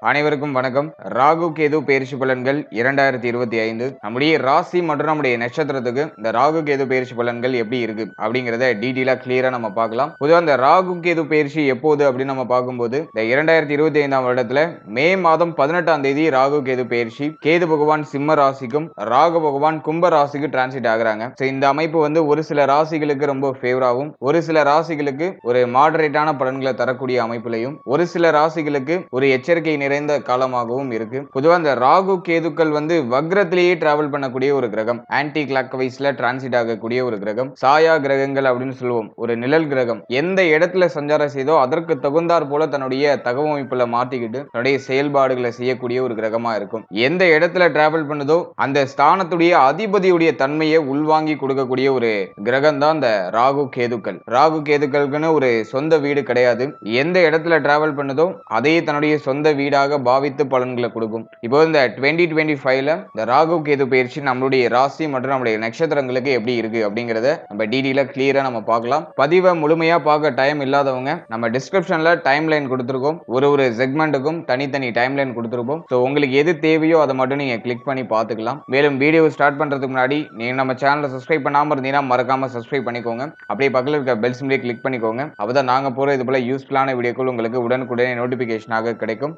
அனைவருக்கும் வணக்கம். ராகு கேது பெயர்ச்சி பலன்கள் 2025 நம்முடைய ராசி மற்றும் நம்முடைய நட்சத்திரத்துக்கு இந்த ராகு கேது பெயர்ச்சி பலன்கள் எப்படி இருக்கு அப்படிங்கறத டீட்டெயிலா கிளியரா நம்ம பார்க்கலாம். பொதுவா இந்த ராகு கேது பெயர்ச்சி எப்போது அப்படின்னு நம்ம பார்க்கும்போது இந்த 2025ஆம் வருடத்துல மே மாதம் 18ஆம் தேதி ராகு கேது பெயர்ச்சி. கேது பகவான் சிம்ம ராசிக்கும் ராகு பகவான் கும்ப ராசிக்கு டிரான்சிட் ஆகுறாங்க. இந்த அமைப்பு வந்து ஒரு சில ராசிகளுக்கு ரொம்ப ஃபேவராகவும் ஒரு சில ராசிகளுக்கு ஒரு மாடரேட்டான பலன்களை தரக்கூடிய அமைப்புலையும் ஒரு சில ராசிகளுக்கு ஒரு எச்சரிக்கை நிறைந்த காலமாகவும் இருக்கு. பொதுவா இந்த ராகு கேதுக்கள் வந்து வக்ரத்திலேயே டிராவல் பண்ணக்கூடிய ஒரு கிரகம், ஆன்டி கிளாக் வைஸ்ல டிரான்சிட் ஆகக்கூடிய ஒரு கிரகம், சாயா கிரகங்கள் அப்படின்னு சொல்லுவோம். ஒரு நிழல் கிரகம் எந்த இடத்துல சஞ்சாரம் செய்தோ அதற்கு தகுந்தாற் போல தன்னுடைய தகவமைப்புல மாத்திக்கிட்டு தன்னுடைய செயல்பாடுகளை செய்யக்கூடிய ஒரு கிரகமா இருக்கும். எந்த இடத்துல டிராவல் பண்ணுதோ அந்த ஸ்தானத்துடைய அதிபதியுடைய தன்மையை உள்வாங்கி கொடுக்கக்கூடிய ஒரு கிரகம் தான் இந்த ராகு கேதுக்கள். ராகு கேதுக்களுக்குன்னு ஒரு சொந்த வீடு கிடையாது. எந்த இடத்துல டிராவல் பண்ணுதோ அதே தன்னுடைய சொந்த வீடாக பாவித்து பலன்களை கொடுக்கும். இப்போ இந்த 2025ல இந்த ராகு கேது பயிற்சி நம்மளுடைய ராசி மற்றும் நம்முடைய நட்சத்திரங்களுக்கு எப்படி இருக்கு அப்படிங்கறத நம்ம டீடைலா கிளியரா நம்ம பார்க்கலாம். பதிவை முழுமையா பார்க்க டைம் இல்லாதவங்க நம்ம டிஸ்கிரிப்ஷன்ல டைம் லைன் கொடுத்திருக்கோம். ஒரு செக்மெண்ட்டுக்கும் தனித்தனி டைம் லைன் கொடுத்திருப்போம். ஸோ உங்களுக்கு எது தேவையோ அதை மட்டும் நீங்க கிளிக் பண்ணி பார்த்துக்கலாம். மேலும் வீடியோ ஸ்டார்ட் பண்றதுக்கு முன்னாடி நீங்க நம்ம சேனலை சப்ஸ்கிரைப் பண்ணாம இருந்தீங்கன்னா மறக்காம சப்ஸ்கிரைப் பண்ணிக்கோங்க. அப்படியே பக்கத்தில் இருக்க பெல் சிம்பிளை கிளிக் பண்ணிக்கோங்க. அப்பதான் நாங்க போற இது போல யூஸ்ஃபுல்லான வீடியோக்கள் உங்களுக்கு உடனுக்குடனே நோட்டிபிகேஷனாக கிடைக்கும்.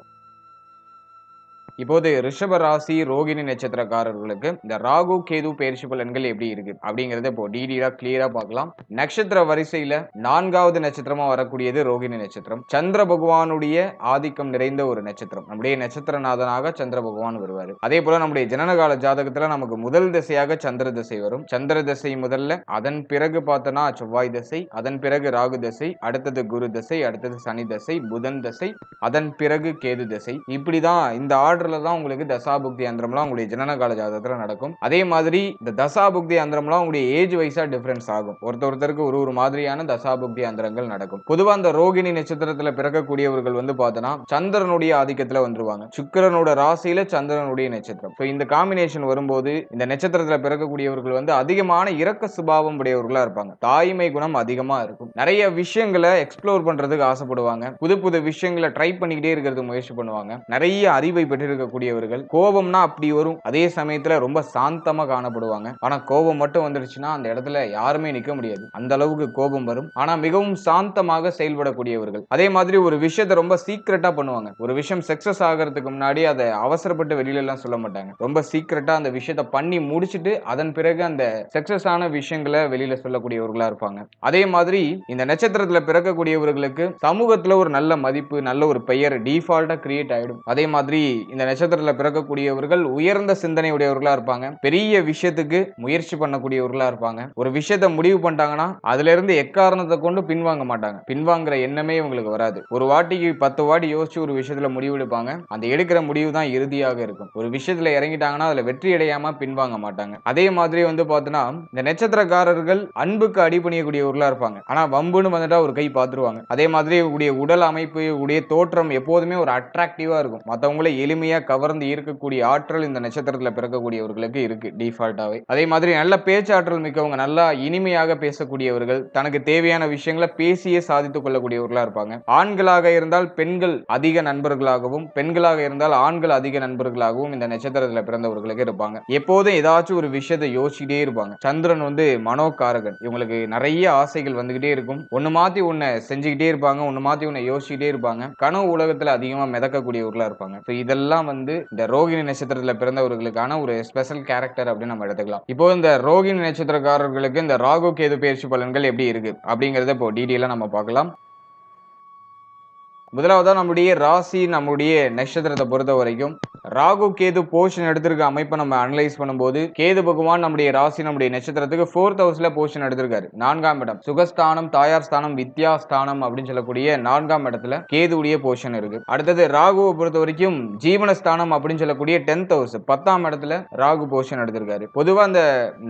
இப்போது ரிஷப ராசி ரோகிணி நட்சத்திரக்காரர்களுக்கு இந்த ராகு கேது பெயர்ச்சி பலன்கள் எப்படி இருக்கு அப்படிங்கறத இப்போ டீடெயிலா கிளியரா பார்க்கலாம். நட்சத்திர வரிசையில 4வது நட்சத்திரமா வரக்கூடியது ரோகிணி நட்சத்திரம். சந்திர பகவானுடைய ஆதிக்கம் நிறைந்த ஒரு நட்சத்திரம். நம்முடைய நட்சத்திரநாதனாக சந்திர பகவான் வருவாரு. அதே போல நம்முடைய ஜனனகால ஜாதகத்துல நமக்கு முதல் திசையாக சந்திர திசை வரும். சந்திர திசை முதல்ல, அதன் பிறகு பார்த்தோன்னா செவ்வாய் திசை, அதன் பிறகு ராகு திசை, அடுத்தது குரு திசை, அடுத்தது சனி திசை, புதன் திசை, அதன் பிறகு கேது திசை. இப்படிதான் இந்த ஆர்டர் தான் உங்களுக்கு தசாபுக்தி அந்தரம்லாம் உங்களுடைய ஜனனகால ஜாதகத்துல நடக்கும். அதே மாதிரி இந்த தசாபுக்தி அந்தரம்லாம் உங்களுடைய ஏஜ் வைஸா டிஃபரன்ஸ் ஆகும். ஒருத்தருக்கு ஒரு மாதிரியான தசாபுக்தி அந்தரங்கள் நடக்கும். பொதுவா அந்த ரோகிணி நட்சத்திரத்துல பிறக்கக்கூடியவர்கள் வந்து பார்த்தோன்னா சந்திரனுடைய ஆதிக்கத்துல வந்துருவாங்க. சுக்கிரனோட ராசியில சந்திரனுடைய நட்சத்திரம். இந்த காம்பினேஷன் வரும்போது இந்த நட்சத்திரத்துல பிறக்கக்கூடியவர்கள் வந்து அதிகமான இரக்க சுபாவம் உடையவர்களா இருப்பாங்க. தாய்மை குணம் அதிகமா இருக்கும். நிறைய விஷயங்களை எக்ஸ்ப்ளோர் பண்றதுக்கு ஆசைப்படுவாங்க. புது புது விஷயங்களை ட்ரை பண்ணிக்கிட்டே இருக்கிறது முயற்சி பண்ணுவாங்க. நிறைய அறிவை பெற்று இருக்கக்கூடியவர்கள். கோபம்னா அப்படி வரும். அதே சமயத்துல ரொம்ப சாந்தமா காணப்படுவாங்க. ஆனா கோபம் மட்டும் வந்துருச்சுன்னா அந்த இடத்துல யாருமே நிக்க முடியாது. அந்த அளவுக்கு கோபம் வரும். ஆனா மிகவும் சாந்தமாக செயல்படக்கூடியவர்கள். அதே மாதிரி ஒரு விஷயத்தை ரொம்ப சீக்கிரட்டா பண்ணுவாங்க. ஒரு விஷயம் சக்சஸ் ஆகிறதுக்கு முன்னாடி அதை அவசரப்பட்டு வெளியில எல்லாம் சொல்ல மாட்டாங்க. ரொம்ப சீக்கிரட்டா அந்த விஷயத்தை பண்ணி முடிச்சிட்டு அதன் பிறகு அந்த சக்சஸ் ஆன விஷயங்களை வெளியில சொல்லக்கூடியவர்களா இருப்பாங்க. அதே மாதிரி இந்த நட்சத்திரத்துல பிறக்கக்கூடியவர்களுக்கு சமூகத்துல ஒரு நல்ல மதிப்பு, நல்ல ஒரு பெயர் டிஃபால்ட்டா கிரியேட் ஆயிடும். அதே மாதிரி இந்த நட்சத்திரத்துல பிறக்கக்கூடியவர்கள் உயர்ந்த சிந்தனை உடையவர்களா இருப்பாங்க. பெரிய விஷயத்துக்கு முயற்சி பண்ணக்கூடியவர்களா இருப்பாங்க. ஒரு விஷயத்தை முடிவு பண்ணிட்டாங்கன்னா அதுல இருந்து எக்காரணத்தை கொண்டு பின்வாங்க மாட்டாங்க. பின்வாங்குற எண்ணமே இவங்களுக்கு வராது. ஒரு வாட்டிக்கு 10 வாட்டி யோசிச்சு ஒரு விஷயத்துல முடிவு எடுப்பாங்க. அந்த எடுக்கிற முடிவு தான் இறுதியாக இருக்கும். ஒரு விஷயத்துல இறங்கிட்டாங்கன்னா அதுல வெற்றி அடையாம பின்வாங்க மாட்டாங்க. அதே மாதிரி வந்து பார்த்தோன்னா இந்த நட்சத்திரக்காரர்கள் அன்புக்கு அடிபணியக்கூடியவர்களா இருப்பாங்க. ஆனா வம்புன்னு வந்துட்டா ஒரு கை பார்த்துருவாங்க. அதே மாதிரி உடைய உடல் அமைப்பு, உடைய தோற்றம் எப்போதுமே ஒரு அட்ராக்டிவா இருக்கும். மற்றவங்களை எளிமையா கவர்ந்து ஈர்க்கக்கூடிய ஆற்றல் இந்த நட்சத்திரத்துல பிறக்கக்கூடியவர்களுக்கு இருக்கு டிஃபால்ட்டாவே. அதே மாதிரி நல்ல பேச்சாற்றல் மிக்கவங்க, நல்லா இனிமையாக பேசக்கூடியவர்கள், தனக்கு தேவையான விஷயங்களை பேசியே சாதித்துக் கொள்ளக்கூடியவர்களா இருப்பாங்க. ஆண்களாக இருந்தால் பெண்கள் அதிக நண்பர்களாகவும், பெண்களாக இருந்தால் ஆண்கள் அதிக நண்பர்களாகவும் இந்த நட்சத்திரத்துல பிறந்தவர்களுக்கு இருப்பாங்க. எப்போதும் ஏதாச்சும் ஒரு விஷயத்தை யோசிச்சுட்டே இருப்பாங்க. சந்திரன் வந்து மனோகாரகன். இவங்களுக்கு நிறைய ஆசைகள் வந்துகிட்டே இருக்கும். ஒண்ணு மாத்தி ஒண்ணு செஞ்சுக்கிட்டே இருப்பாங்க. ஒண்ணு மாத்தி ஒண்ணு யோசிச்சுட்டே இருப்பாங்க. கனவு உலகத்துல அதிகமா மிதக்கக்கூடியவர்களா இருப்பாங்க. இதெல்லாம் வந்து இந்த ரோகிணி நட்சத்திரத்துல பிறந்தவர்களுக்கான ஒரு ஸ்பெஷல் கேரக்டர் அப்படின்னு நம்ம எடுத்துக்கலாம். இப்போ இந்த ரோகிணி நட்சத்திரக்காரர்களுக்கு இந்த ராகு கேது பெயர்ச்சி பலன்கள் எப்படி இருக்கு அப்படிங்கறத இப்போ டீடைலா நம்ம பார்க்கலாம். முதலாவதா நம்முடைய ராசி, நம்முடைய நட்சத்திரத்தை பொறுத்த வரைக்கும் ராகு கேது போர்ஷன் எடுத்திருக்க அமைப்பை நம்ம அனலைஸ் பண்ணும்போது கேது பகவான் நம்முடைய ராசி, நம்முடைய நட்சத்திரத்துக்கு 4th ஹவுஸ்ல போர்ஷன் எடுத்திருக்காரு. 4ஆம் இடம் சுகஸ்தானம், தாயார் ஸ்தானம், வித்யாஸ்தானம் அப்படின்னு சொல்லக்கூடிய 4ஆம் இடத்துல கேதுவுடைய போர்ஷன் இருக்கு. அடுத்தது ராகுவை பொறுத்த வரைக்கும் ஜீவனஸ்தானம் அப்படின்னு சொல்லக்கூடிய 10th ஹவுஸ் 10ஆம் இடத்துல ராகு போர்ஷன் எடுத்திருக்காரு. பொதுவா அந்த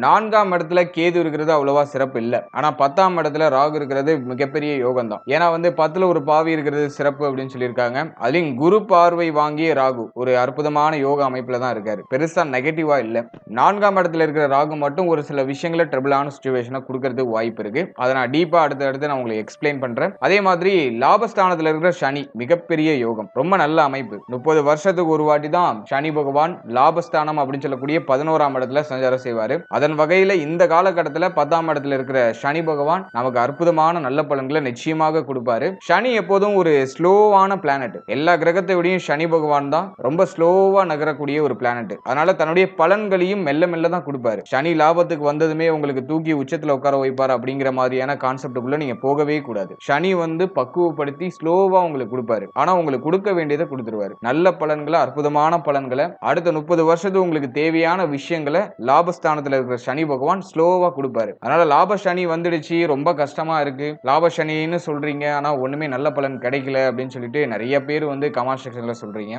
4ஆம் இடத்துல கேது இருக்கிறது அவ்வளவா சிறப்பு இல்லை. ஆனா 10ஆம் இடத்துல ராகு இருக்கிறது மிகப்பெரிய யோகம் தான். ஏன்னா வந்து 10ல ஒரு பாவி இருக்கிறது சிறப்பு அப்படின்னு சொல்லியிருக்காங்க. அதுலயும் குரு பார்வை வாங்கிய ராகு ஒரு அற்புதமான அற்புதமான யோக அமைப்புல தான் இருக்காரு. பெருசா நெகட்டிவா இல்ல. 4ஆம் இடத்துல இருக்கிற ராகு மட்டும் ஒரு சில விஷயங்கள ட்ரபிளான சிச்சுவேஷனை கொடுக்கறதுக்கு வாய்ப்பு இருக்கு. அதை நான் டீப்பா அடுத்து நான் உங்களுக்கு எக்ஸ்பிளைன் பண்றேன். அதே மாதிரி லாபஸ்தானத்துல இருக்கிற சனி மிகப்பெரிய யோகம், ரொம்ப நல்ல அமைப்பு. 30 வருஷத்துக்கு ஒரு வாட்டி தான் சனி பகவான் லாபஸ்தானம் அப்படின்னு சொல்லக்கூடிய 11ஆம் இடத்துல சஞ்சாரம் செய்வாரு. அதன் வகையில இந்த காலகட்டத்துல 10ஆம் இடத்துல இருக்கிற சனி பகவான் நமக்கு அற்புதமான நல்ல பலன்களை நிச்சயமாக கொடுப்பாரு. சனி எப்போதும் ஒரு ஸ்லோவான பிளானட். எல்லா கிரகத்தை விடையும் சனி பகவான் தான் ரொம்ப ஸ்லோவா நகரக்கூடிய ஒரு பிளானட். அதனால தன்னுடைய பலன்களையும் மெல்ல மெல்ல தான் கொடுப்பாரு. சனி லாபத்துக்கு வந்ததுமே உங்களுக்கு தூக்கி உச்சத்துல உட்கார வைப்பாரு அப்படிங்கிற மாதிரியான கான்செப்டுக்குள்ள நீங்க போகவே கூடாது. சனி பக்குவப்படுத்தி ஸ்லோவா உங்களுக்கு கொடுப்பாரு. ஆனா உங்களுக்கு கொடுக்க வேண்டியதை கொடுத்துருவாரு. நல்ல பலன்களை, அற்புதமான பலன்களை, அடுத்த 30 வருஷத்துக்கு உங்களுக்கு தேவையான விஷயங்களை லாபஸ்தானத்துல இருக்கிற சனி பகவான் ஸ்லோவா கொடுப்பாரு. அதனால லாப சனி வந்துடுச்சு, ரொம்ப கஷ்டமா இருக்கு, லாப சனின்னு சொல்றீங்க, ஆனா ஒண்ணுமே நல்ல பலன் கிடைக்கல அப்படின்னு சொல்லிட்டு நிறைய பேர் கமெண்ட் செக்ஷன்ல சொல்றீங்க.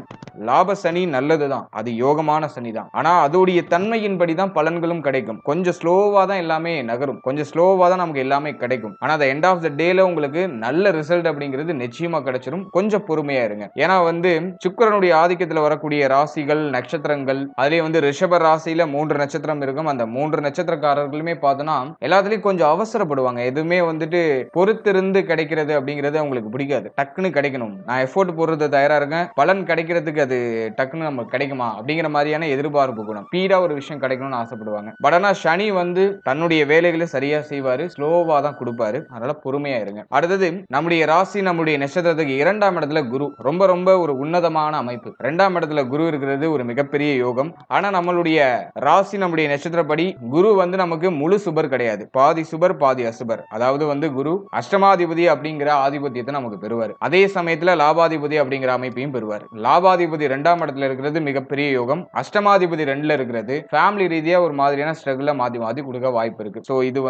லாப சனி நல்லதுதான், அது யோகமான சனி தான். ஆனா அதோடைய தன்மையின்படி தான் பலன்களும் கிடைக்கும். கொஞ்சம் ஸ்லோவா தான் எல்லாமே நகரும், கொஞ்சம் ஸ்லோவா தான் நமக்கு எல்லாமே கிடைக்கும். ஆனா அந்த எண்ட் ஆஃப் த டேல உங்களுக்கு நல்ல ரிசல்ட் அப்படிங்கிறது நிச்சயமா கிடைச்சிடும். கொஞ்சம் பொறுமையா இருங்க. ஏன்னா சுக்கிரனுடைய ஆதிக்கத்துல வரக்கூடிய ராசிகள், நட்சத்திரங்கள், அதுலயே ரிஷப ராசியில 3 நட்சத்திரம் இருக்கும். அந்த 3 நட்சத்திரக்காரர்களுமே பார்த்தோம்னா எல்லாத்துலயும் கொஞ்சம் அவசரப்படுவாங்க. எதுவுமே பொறுத்திருந்து கிடைக்கிறது அப்படிங்கிறது அவங்களுக்கு பிடிக்காது. டக்குன்னு கிடைக்கணும், நான் எஃபோர்ட் போடுறது தயாரா இருக்கேன், பலன் கிடைக்கிறதுக்கு அது டக்குன்னு நமக்கு கிடைக்குமா அப்படிங்கிற மாதிரியான எதிர்பார்ப்பு குணம், ஸ்பீடா ஒரு விஷயம் கிடைக்கணும்னு ஆசைப்படுவாங்க. பட் ஆனா சனி தன்னுடைய வேலைகளை சரியா செய்வாரு, ஸ்லோவா தான் கொடுப்பாரு. அதனால பொறுமையா இருங்க. அடுத்தது நம்முடைய ராசி, நம்முடைய நட்சத்திரத்துக்கு 2ஆம் இடத்துல குரு. ரொம்ப ரொம்ப ஒரு உன்னதமான அமைப்பு. 2ஆம் இடத்துல குரு இருக்கிறது ஒரு மிகப்பெரிய யோகம். ஆனா நம்மளுடைய ராசி, நம்முடைய நட்சத்திரப்படி குரு நமக்கு முழு சுபர் கிடையாது. பாதி சுபர் பாதி அசுபர். அதாவது குரு அஷ்டமாதிபதி அப்படிங்கிற ஆதிபத்தியத்தை நமக்கு பெறுவார். அதே சமயத்துல லாபாதிபதி அப்படிங்கிற அமைப்பையும் பெறுவார். லாபாதிபதி 2ஆம் இடத்துல இருக்கிறது மிகப்பெரிய யோகம். அஷ்டமாதிபதி 2ல இருக்கிறது ஃபேமிலி ரீதியா ஒரு மாதிரியான ஸ்ட்ரகிள மாத்தி மாத்தி கொடுக்க வாய்ப்பு இருக்கு. சோ இது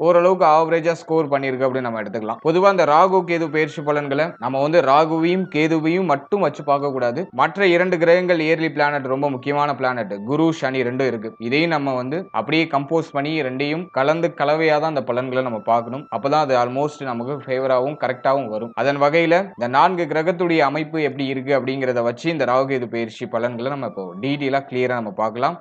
ஓரளவுக்கு ஆவரேஜா ஸ்கோர் பண்ணிருக்கு அப்படின்னு நம்ம எடுத்துக்கலாம். பொதுவா இந்த ராகு கேது பயிற்சி பலன்களை நம்ம ராகுவையும் கேதுவையும் மட்டும் வச்சு பார்க்க கூடாது. மற்ற 2 கிரகங்கள் இயர்லி பிளானட், ரொம்ப முக்கியமான பிளானட், குரு சனி 2 இருக்கு. இதையும் நம்ம அப்படியே கம்போஸ் பண்ணி 2யும் கலந்து கலவையா தான் அந்த பலன்களை நம்ம பார்க்கணும். அப்பதான் அது ஆல்மோஸ்ட் நமக்கு ஃபேவராகவும் கரெக்டாகவும் வரும். அதன் வகையில இந்த 4 கிரகத்துடைய அமைப்பு எப்படி இருக்கு அப்படிங்கறத வச்சு இந்த ராகு கேது பயிற்சி பலன்களை நம்ம இப்போ டீடைலா கிளியரா நம்ம பார்க்கலாம்.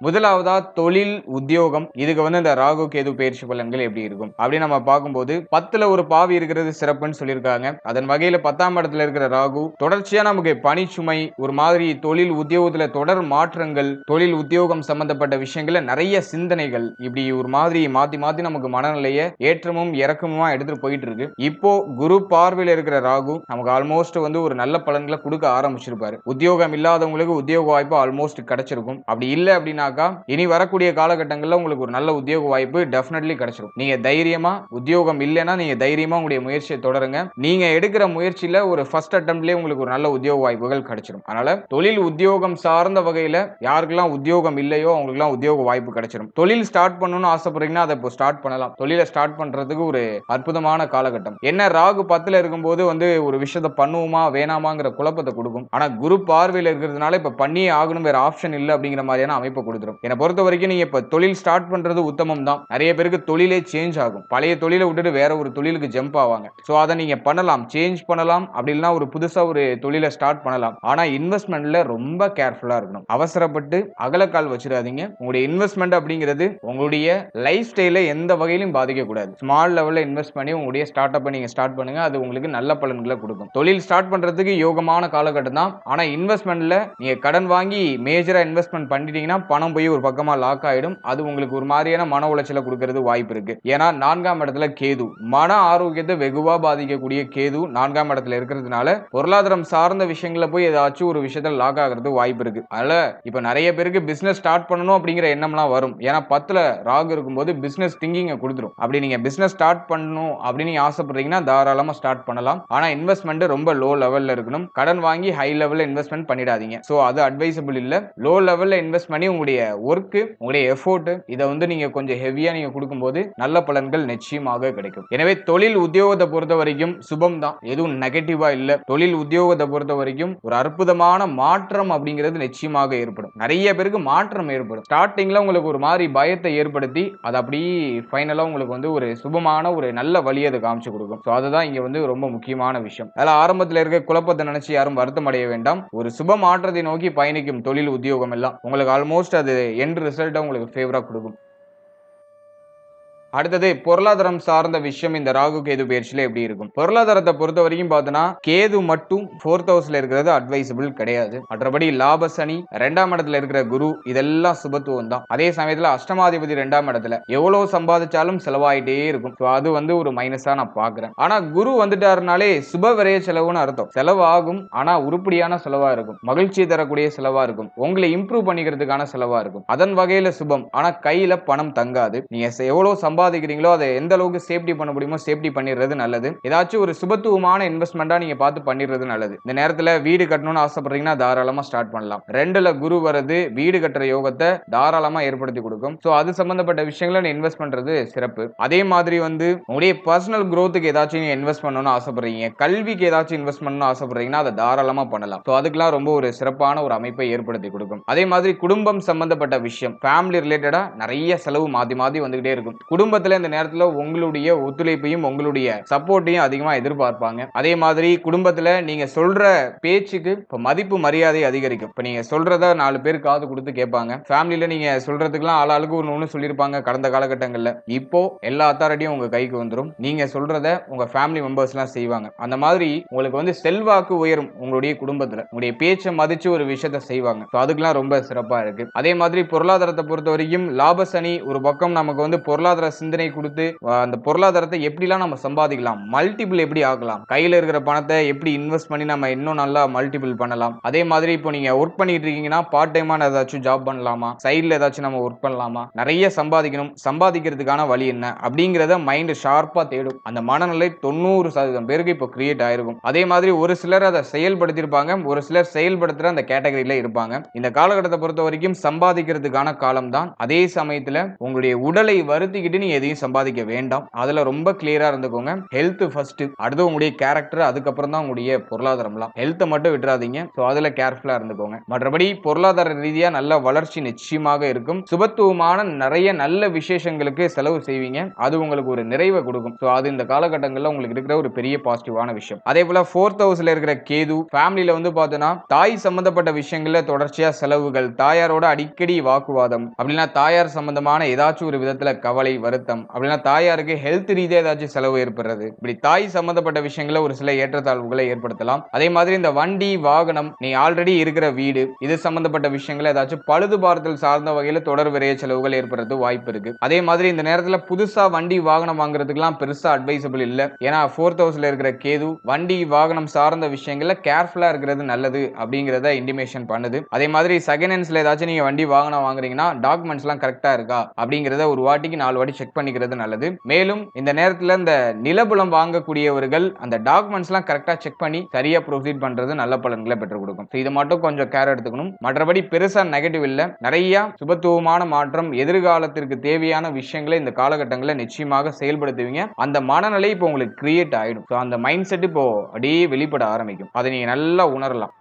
முதலாவதா தொழில், உத்தியோகம். இதுக்கு இந்த ராகு கேது பயிற்சி பலன்கள் எப்படி இருக்கும் அப்படின்னு நம்ம பார்க்கும்போது 10ல ஒரு பாவி இருக்கிறது சிறப்புன்னு சொல்லியிருக்காங்க. அதன் வகையில 10ஆம் இடத்துல இருக்கிற ராகு தொடர்ச்சியா நமக்கு பணிச்சுமை, ஒரு மாதிரி தொழில் உத்தியோகத்துல தொடர் மாற்றங்கள், தொழில் உத்தியோகம் சம்பந்தப்பட்ட விஷயங்கள்ல நிறைய சிந்தனைகள், இப்படி ஒரு மாதிரி மாத்தி மாத்தி நமக்கு மனநிலைய ஏற்றமும் இறக்கமுமா எடுத்துட்டு போயிட்டு இருக்கு. இப்போ குரு பார்வையில இருக்கிற ராகு நமக்கு ஆல்மோஸ்ட் ஒரு நல்ல பலன்களை கொடுக்க ஆரம்பிச்சிருப்பாரு. உத்தியோகம் இல்லாதவங்களுக்கு உத்தியோக வாய்ப்பு ஆல்மோஸ்ட் கிடைச்சிருக்கும். அப்படி இல்லை அப்படின்னா இனி வரக்கூடிய காலகட்டங்களில் உங்களுக்கு ஒரு நல்ல உத்தியோக வாய்ப்பு டெஃபினெட்லி கிடைச்சிடும். நீங்க தைரியமா, உத்தியோகம் இல்லைன்னா நீங்க தைரியமா உங்களுடைய முயற்சியை தொடருங்க. நீங்க எடுக்கிற முயற்சியில ஒரு ஃபர்ஸ்ட் அட்டெம்ப்ட்லயே உங்களுக்கு ஒரு நல்ல உத்தியோக வாய்ப்புகள் கிடைச்சிடும். அதனால தொழில் உத்தியோகம் சார்ந்த வகையில யாருக்கெல்லாம் உத்தியோகம் இல்லையோ அவங்களுக்குலாம் உத்தியோக வாய்ப்பு கிடைச்சிடும். தொழில் ஸ்டார்ட் பண்ணணும்னு ஆசைப்படுறீங்கன்னா அதை இப்போ ஸ்டார்ட் பண்ணலாம். தொழிலை ஸ்டார்ட் பண்றதுக்கு ஒரு அற்புதமான காலகட்டம். என்ன ராகு 10ல இருக்கும்போது ஒரு விஷயத்தை பண்ணுவோமா வேணாமாங்கிற குழப்பத்தை கொடுக்கும். ஆனா குரு பார்வையில் இருக்கிறதுனால இப்ப பண்ணியே ஆகணும், வேற ஆப்ஷன் இல்லை அப்படிங்கிற மாதிரியான அமைப்பை கொடுத்துரும். என்னை பொறுத்த வரைக்கும் நீங்க இப்ப தொழில் ஸ்டார்ட் பண்றது உத்தமம் தான். நிறைய பேருக்கு தொழிலே சேஞ்ச் ஆகும். பழைய தொழிலை விட்டுட்டு வேற ஒரு தொழிலுக்கு ஜம்ப் ஆவாங்க. சோ அதை நீங்க பண்ணலாம், சேஞ்ச் பண்ணலாம். அப்படி இல்லைன்னா ஒரு புதுசா ஒரு தொழிலை ஸ்டார்ட் பண்ணலாம். ஆனா இன்வெஸ்ட்மெண்ட்ல ரொம்ப கேர்ஃபுல்லா இருக்கணும். அவசரப்பட்டு அகலக்கால் வச்சிடாதீங்க. உங்களுடைய இன்வெஸ்ட்மெண்ட் அப்படிங்கிறது உங்களுடைய லைஃப் ஸ்டைல எந்த வகையிலும் பாதிக்க கூடாது. ஸ்மால் லெவல்ல இன்வெஸ்ட் பண்ணி உங்களுடைய ஸ்டார்ட் அப்பை நீங்க ஸ்டார்ட் பண்ணுங்க. அது உங்களுக்கு நல்ல பலன்களை கொடுக்கும். தொழில் ஸ்டார்ட் பண்றதுக்கு யோகமான காலகட்டம் தான். ஆனா இன்வெஸ்ட்மெண்ட்ல நீங்க கடன் வாங்கி மேஜரா இன்வெஸ்ட்மெண்ட் பண்ணிட்டீங்கன்னா பணம் போய் ஒரு பக்கமா லாக் ஆயிடும். அது உங்களுக்கு ஒரு மாதிரியான மன உளைச்சலை கொடுக்கிறது வாய்ப்பு இருக்கு. ஏன்னா 4ஆம் இடத்துல கேது, மன ஆரோக்கியத்தை வெகுவா பாதிக்கக்கூடிய கேது 4ஆம் இடத்துல இருக்கிறதுனால பொருளாதாரம் சார்ந்த விஷயங்கள போய் ஏதாச்சும் ஒரு விஷயத்துல லாக் ஆகிறது வாய்ப்பு இருக்கு. அதனால இப்ப நிறைய பேருக்கு பிசினஸ் ஸ்டார்ட் பண்ணணும் அப்படிங்கிற எண்ணம்லாம் வரும். ஏன்னா 10ல ராகு இருக்கும்போது பிசினஸ் திங்கிங்க கொடுத்துரும். அப்படி நீங்க பிசினஸ் ஸ்டார்ட் பண்ணணும் அப்படின்னு ஆசைப்படுறீங்கன்னா தாராளமா ஸ்டார்ட் பண்ணலாம். ஆனா இன்வெஸ்ட்மெண்ட் ரொம்ப லோ லெவல்ல இருக்கணும். கடன் வாங்கி ஹை லெவல்ல இன்வெஸ்ட்மெண்ட் பண்ணிடாதீங்க. சோ அது அட்வைசபிள் இல்ல. லோ லெவல்ல இன்வெஸ்ட் பண்ணி உங்களுடைய ஒர்க், உங்களுடைய எஃபோர்ட் இதை வந்து நீங்க கொஞ்சம் ஹெவியா நீங்க கொடுக்கும்போது நல்ல பலன்கள் நிச்சயமாக கிடைக்கும். எனவே தொழில் உத்தியோகத்தை பொறுத்த வரைக்கும் சுபம் தான், எதுவும் நெகட்டிவா இல்ல. தொழில் உத்தியோகத்தை பொறுத்த வரைக்கும் ஒரு அற்புதமான மாற்றம் அப்படிங்கிறது நிச்சயமாக ஏற்படும். நிறைய பேருக்கு மாற்றம் ஏற்படும். ஸ்டார்டிங்ல உங்களுக்கு ஒரு மாதிரி பயத்தை ஏற்படுத்தி அது அப்படியே ஃபைனலா உங்களுக்கு வந்து ஒரு சுபமான ஒரு நல்ல வழி அதை காமிச்சு கொடுக்கும். அதுதான் இங்க வந்து ரொம்ப முக்கியமான விஷயம். அதில் ஆரம்பத்தில் இருக்க குழப்பத்தை நினைச்சு யாரும் வருத்தம் அடைய வேண்டாம். ஒரு சுப மாற்றத்தை நோக்கி பயணிக்கும் தொழில் உத்தியோகம் எல்லாம் உங்களுக்கு ஆல்மோஸ்ட் அது எண்ட் ரிசல்ட்டை உங்களுக்கு ஃபேவரா கொடுக்கும். அடுத்தது பொருளாதாரம் சார்ந்த விஷயம் இந்த ராகு கேது பயிற்சியில எப்படி இருக்கும்? பொருளாதாரத்தை பொறுத்த வரைக்கும் பார்த்தோன்னா கேது மட்டும் 4th ஹவுஸ்ல இருக்கிறது அட்வைசபிள் கிடையாது. மற்றபடி லாப சனி, 2ஆம் இடத்துல இருக்கிற குரு இதெல்லாம் சுபத்துவம் தான். அதே சமயத்துல அஷ்டமாதிபதி 2ஆம் இடத்துல எவ்வளவு சம்பாதிச்சாலும் செலவாயிட்டே இருக்கும். அது வந்து ஒரு மைனஸா நான் பாக்குறேன். ஆனா குரு வந்துட்டாருனாலே சுப விரைய செலவுன்னு அர்த்தம். செலவு ஆகும், ஆனா உருப்படியான செலவா இருக்கும், மகிழ்ச்சியை தரக்கூடிய செலவா இருக்கும், உங்களை இம்ப்ரூவ் பண்ணிக்கிறதுக்கான செலவா இருக்கும். அதன் வகையில சுபம். ஆனா கையில பணம் தங்காது. நீங்க எவ்வளவு சம்பாதிக்கிறீங்களோ அதை எந்த அளவுக்கு சேஃப்டி பண்ண முடியுமோ சேஃப்டி பண்ணிடுறது நல்லது. ஏதாச்சும் ஒரு சுபத்துவமான இன்வெஸ்ட்மெண்டா நீங்க பார்த்து பண்ணிடுறது நல்லது. இந்த நேரத்துல வீடு கட்டணும்னு ஆசைப்படுறீங்கன்னா தாராளமா ஸ்டார்ட் பண்ணலாம். 2ல குரு வரது வீடு கட்டுற யோகத்தை தாராளமா ஏற்படுத்தி கொடுக்கும். சோ அது சம்பந்தப்பட்ட விஷயங்களை இன்வெஸ்ட் பண்றது சிறப்பு. அதே மாதிரி வந்து உங்களுடைய பர்சனல் growthக்கு ஏதாச்சும் நீங்க இன்வெஸ்ட் பண்ணணும்னு ஆசைப்படுறீங்க, கல்விக்கு ஏதாச்சும் இன்வெஸ்ட் பண்ணணும்னு ஆசைப்படுறீங்கன்னா அதை தாராளமா பண்ணலாம். சோ அதுக்கெல்லாம் ரொம்ப ஒரு சிறப்பான ஒரு அமைப்பை ஏற்படுத்தி கொடுக்கும். அதே மாதிரி குடும்பம் சம்பந்தப்பட்ட விஷயம், ஃபேமிலி ரிலேட்டடா நிறைய செலவு மாத்தி மாத்தி வந்துகிட்டே இருக்கும். குடும்பத்துல இந்த நேரத்துல உங்களுடைய ஒத்துழைப்பையும் உங்களுடைய சப்போர்ட்டையும் அதிகமா எதிர்பார்ப்பாங்க. அதே மாதிரி குடும்பத்துல நீங்க சொல்ற பேச்சுக்கு இப்ப மதிப்பு மரியாதை அதிகரிக்கும். இப்ப நீங்க சொல்றத 4 பேர் காது கொடுத்து கேட்பாங்க. ஃபேமிலில நீங்க சொல்றதுக்குலாம் ஆளாளுக்கு ஒண்ணு சொல்லியிருப்பாங்க கடந்த காலகட்டங்கள்ல. இப்போ எல்லா அத்தாரிட்டியும் உங்க கைக்கு வந்துடும். நீங்க சொல்றத உங்க ஃபேமிலி மெம்பர்ஸ் எல்லாம் செய்வாங்க. அந்த மாதிரி உங்களுக்கு வந்து செல்வாக்கு உயரும். உங்களுடைய குடும்பத்துல உங்களுடைய பேச்சை மதிச்சு ஒரு விஷயத்தை செய்வாங்க. அதுக்கெல்லாம் ரொம்ப சிறப்பா இருக்கு. அதே மாதிரி பொருளாதாரத்தை பொறுத்த வரைக்கும் லாப சனி ஒரு பக்கம் நமக்கு வந்து பொருளாதார சிந்தனை கொடுத்து அந்த பொருளாதாரத்தை எப்படிலாம் நம்ம சம்பாதிக்கலாம், மல்டிபிள் எப்படி ஆகலாம், கையில இருக்கிற பணத்தை எப்படி இன்வெஸ்ட் பண்ணி நம்ம இன்னும் நல்லா மல்டிபிள் பண்ணலாம். அதே மாதிரி இப்போ நீங்க ஒர்க் பண்ணிட்டு இருக்கீங்கன்னா பார்ட் டைமா ஏதாச்சும் ஜாப் பண்ணலாமா, சைட்ல ஏதாச்சும் நம்ம ஒர்க் பண்ணலாமா, நிறைய சம்பாதிக்கணும், சம்பாதிக்கிறதுக்கான வழி என்ன அப்படிங்கறத மைண்ட் ஷார்ப்பா தேடும். அந்த மனநிலை 90% பேருக்கு இப்போ கிரியேட் ஆயிருக்கும். அதே மாதிரி ஒரு சிலர் அதை செயல்படுத்தியிருப்பாங்க, ஒரு சிலர் செயல்படுத்துற அந்த கேட்டகரியில இருப்பாங்க. இந்த காலகட்டத்தை பொறுத்த வரைக்கும் சம்பாதிக்கிறதுக்கான காலம் தான். அதே சமயத்துல உங்களுடைய உடலை வருத்திக்கிட்டு நீங்க எதையும் சம்பாதிக்க வேண்டாம். அதுல ரொம்ப கிளியரா இருந்துக்கோங்க. ஹெல்த் ஃபர்ஸ்ட், அடுத்து உங்களுடைய கேரக்டர், அதுக்கப்புறம் தான் உங்களுடைய பொருளாதாரம்லாம். ஹெல்த்தை மட்டும் விட்டுறாதீங்க. சோ அதுல கேர்ஃபுல்லா இருந்துக்கோங்க. மற்றபடி பொருளாதார ரீதியா நல்ல வளர்ச்சி நிச்சயமாக இருக்கும். சுபத்துவமான நிறைய நல்ல விசேஷங்களுக்கு செலவு செய்வீங்க. அது உங்களுக்கு ஒரு நிறைவை கொடுக்கும். சோ அது இந்த காலகட்டங்கள்ல உங்களுக்கு இருக்கிற ஒரு பெரிய பாசிட்டிவான விஷயம். அதே போல 4th ஹவுஸ்ல இருக்கிற கேது ஃபேமிலில வந்து பார்த்தோன்னா தாய் சம்பந்தப்பட்ட விஷயங்கள்ல தொடர்ச்சியா செலவுகள், தாயாரோட அடிக்கடி வாக்குவாதம், அப்படின்னா தாயார் சம்பந்தமான ஏதாச்சும் ஒரு விதத்துல கவலை, வருத்தம், அப்படின்னா தாயாருக்கு ஹெல்த் ரீதியா ஏதாச்சும் செலவு ஏற்படுறது, இப்படி தாய் சம்பந்தப்பட்ட விஷயங்களை ஒரு சில ஏற்றத்தாழ்வுகளை ஏற்படுத்தலாம். அதே மாதிரி இந்த வண்டி வாகனம், நீ ஆல்ரெடி இருக்கிற வீடு, இது சம்பந்தப்பட்ட விஷயங்களை ஏதாச்சும் பழுது பார்த்தல் சார்ந்த வகையில தொடர் விரைய செலவுகள் ஏற்படுறது வாய்ப்பு இருக்கு. அதே மாதிரி இந்த நேரத்துல புதுசா வண்டி வாகனம் வாங்குறதுக்குலாம் பெருசா அட்வைசபிள் இல்ல. ஏன்னா 4th ஹவுஸ்ல இருக்கிற கேது வண்டி வாகனம் சார்ந்த விஷயங்கள்ல கேர்ஃபுல்லா இருக்கிறது நல்லது அப்படிங்கறத இன்டிமேஷன் பண்ணுது. அதே மாதிரி செகண்ட் ஹேண்ட்ஸ்ல ஏதாச்சும் நீங்க வண்டி வாகனம் வாங்குறீங்கன்னா டாக்குமெண்ட்ஸ் எல்லாம் கரெக்டா இருக்கா அப்படிங்கறத ஒரு வாட்டிக்கு 4 வாட்டி செக் பண்ணிக்கிறது நல்லது. மேலும் இந்த நேரத்துல இந்த நிலபுலம் வாங்கக்கூடியவர்கள் அந்த டாக்குமெண்ட்ஸ் எல்லாம் கரெக்டா செக் பண்ணி சரியா ப்ரொசீட் பண்றது நல்ல பலன்களை பெற்றுக் கொடுக்கும். இது மட்டும் கொஞ்சம் கேர் எடுத்துக்கணும். மற்றபடி பெருசா நெகட்டிவ் இல்ல. நிறைய சுபத்துவமான மாற்றம், எதிர்காலத்திற்கு தேவையான விஷயங்களை இந்த காலகட்டங்களில் நிச்சயமாக செயல்படுத்துவீங்க. அந்த மனநிலை இப்போ உங்களுக்கு கிரியேட் ஆயிடும். அந்த மைண்ட் செட் இப்போ அப்படியே வெளிப்பட ஆரம்பிக்கும். அதை நீங்க நல்லா உணரலாம்.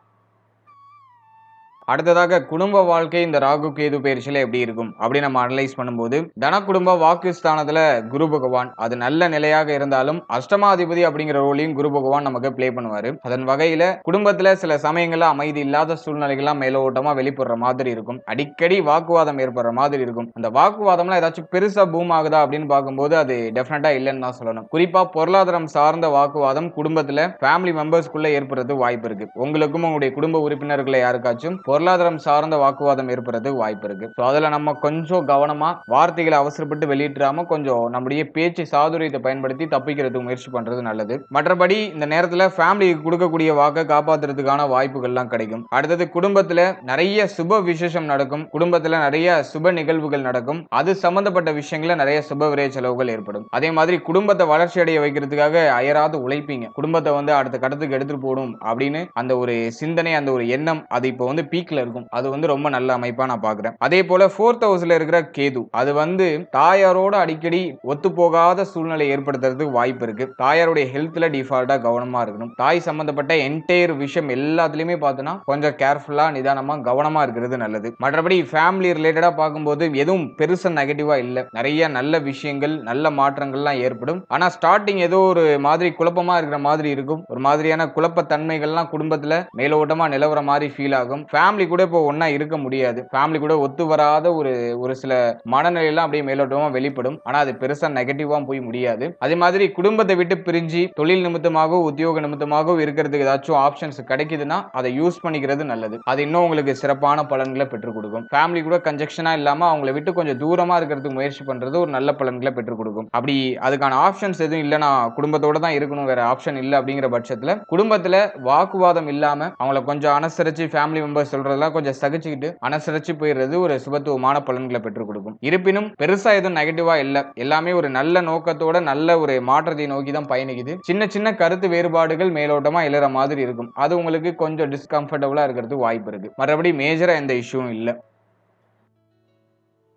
அடுத்ததாக குடும்ப வாழ்க்கை இந்த ராகு கேது பயிற்சியில எப்படி இருக்கும் அப்படி நம்ம அனலைஸ் பண்ணும்போது, தன குடும்ப வாக்குஸ்தானத்துல குரு பகவான் அது நல்ல நிலையாக இருந்தாலும் அஷ்டமாதிபதி அப்படிங்கிற ரோலையும் குரு பகவான் நமக்கு பிளே பண்ணுவாரு. அதன் வகையில குடும்பத்துல சில சமயங்கள்ல அமைதி இல்லாத சூழ்நிலைகள்லாம் மேலோட்டமா வெளிப்படுற மாதிரி இருக்கும். அடிக்கடி வாக்குவாதம் ஏற்படுற மாதிரி இருக்கும். அந்த வாக்குவாதம்லாம் ஏதாச்சும் பெருசா பூம் ஆகுதா அப்படின்னு பார்க்கும்போது அது டெஃபினட்டா இல்லைன்னு தான் சொல்லணும். குறிப்பா பொருளாதாரம் சார்ந்த வாக்குவாதம் குடும்பத்துல ஃபேமிலி மெம்பர்ஸ்குள்ள ஏற்படுறது வாய்ப்பு இருக்கு. உங்களுக்கும் உங்களுடைய குடும்ப உறுப்பினர்களை யாருக்காச்சும் பொருளாதாரம் சார்ந்த வாக்குவாதம் ஏற்படுறது வாய்ப்பு இருக்கு. அதுல நம்ம கொஞ்சம் கவனமா வார்த்தைகளை அவசரப்பட்டு வெளியிடாம கொஞ்சம் நம்முடைய பேச்சு சாதுரியத்தை பயன்படுத்தி தப்பிக்கிறதுக்கு முயற்சி பண்றது நல்லது. மற்றபடி இந்த நேரத்துல ஃபேமிலிக்கு கொடுக்கக்கூடிய வாக்கை காப்பாத்துறதுக்கான வாய்ப்புகள்லாம் கிடைக்கும். அடுத்தது குடும்பத்துல நிறைய சுப விசேஷம் நடக்கும். குடும்பத்துல நிறைய சுப நிகழ்வுகள் நடக்கும். அது சம்பந்தப்பட்ட விஷயங்கள நிறைய சுப விரைய செலவுகள் ஏற்படும். அதே மாதிரி குடும்பத்தை வளர்ச்சி அடைய வைக்கிறதுக்காக அயராது உழைப்பீங்க. குடும்பத்தை வந்து அடுத்த கட்டத்துக்கு எடுத்துட்டு போகணும் அப்படின்னு அந்த ஒரு சிந்தனை, அந்த ஒரு எண்ணம் அது இப்போ வந்து பீக் பீக்ல இருக்கும். அது வந்து ரொம்ப நல்ல அமைப்பா நான் பார்க்கிறேன். அதே போல 4th ஹவுஸ்ல இருக்கிற கேது அது வந்து தாயாரோட அடிக்கடி ஒத்து போகாத சூழ்நிலை ஏற்படுத்துறதுக்கு வாய்ப்பு இருக்கு. தாயாருடைய ஹெல்த்ல டிஃபால்ட்டா கவனமா இருக்கணும். தாய் சம்பந்தப்பட்ட என்டையர் விஷயம் எல்லாத்துலயுமே பார்த்தோன்னா கொஞ்சம் கேர்ஃபுல்லா நிதானமா கவனமா இருக்கிறது நல்லது. மற்றபடி ஃபேமிலி ரிலேட்டடா பார்க்கும்போது எதுவும் பெருசா நெகட்டிவா இல்ல. நிறைய நல்ல விஷயங்கள் நல்ல மாற்றங்கள்லாம் ஏற்படும். ஆனா ஸ்டார்டிங் ஏதோ ஒரு மாதிரி குழப்பமா இருக்கிற மாதிரி இருக்கும். ஒரு மாதிரியான குழப்பத்தன்மைகள்லாம் குடும்பத்துல மேலோட்டமா நிலவர மாதிரி ஃபீல் ஆகும். ஃபேமிலி கூட இப்போ ஒண்ணா இருக்க முடியாது. ஃபேமிலி கூட ஒத்து வராத ஒரு ஒரு சில மனநிலையெல்லாம் அப்படியே மேலோட்டமா வெளிப்படும். ஆனா அது பெருசா நெகட்டிவா போய் முடியாது. அதே மாதிரி குடும்பத்தை விட்டு பிரிஞ்சு தொழில் நிமித்தமாகவோ உத்தியோக நிமித்தமாகவோ இருக்கிறதுக்கு ஏதாச்சும் ஆப்ஷன்ஸ் கிடைக்குதுன்னா அதை யூஸ் பண்ணிக்கிறது நல்லது. அது இன்னும் உங்களுக்கு சிறப்பான பலன்களை பெற்றுக் கொடுக்கும். ஃபேமிலி கூட கன்ஜெக்ஷனா இல்லாம அவங்களை விட்டு கொஞ்சம் தூரமா இருக்கிறதுக்கு முயற்சி பண்றது ஒரு நல்ல பலன்களை பெற்றுக் கொடுக்கும். அப்படி அதுக்கான ஆப்ஷன்ஸ் எதுவும் இல்ல, நான் குடும்பத்தோட தான் இருக்கணும், வேற ஆப்ஷன் இல்ல அப்படிங்கிற பட்சத்துல குடும்பத்துல வாக்குவாதம் இல்லாம அவங்கள கொஞ்சம் அனுசரிச்சு ஃபேமிலி மெம்பர்ஸ் சொல்றதெல்லாம் கொஞ்சம் சகிச்சுக்கிட்டு அனுசரிச்சு போயிடுறது ஒரு சுபத்துவமான பலன்களை பெற்றுக் கொடுக்கும். இருப்பினும் பெருசா எதுவும் நெகட்டிவா இல்ல. எல்லாமே ஒரு நல்ல நோக்கத்தோட நல்ல ஒரு மாற்றத்தை நோக்கி தான் பயணிக்குது. சின்ன சின்ன கருத்து வேறுபாடுகள் மேலோட்டமா எழுற மாதிரி இருக்கும். அது உங்களுக்கு கொஞ்சம் டிஸ்கம்ஃபர்டபுளா இருக்கிறதுக்கு வாய்ப்பு இருக்கு. மற்றபடி மேஜரா எந்த இஷ்யூவும் இல்ல.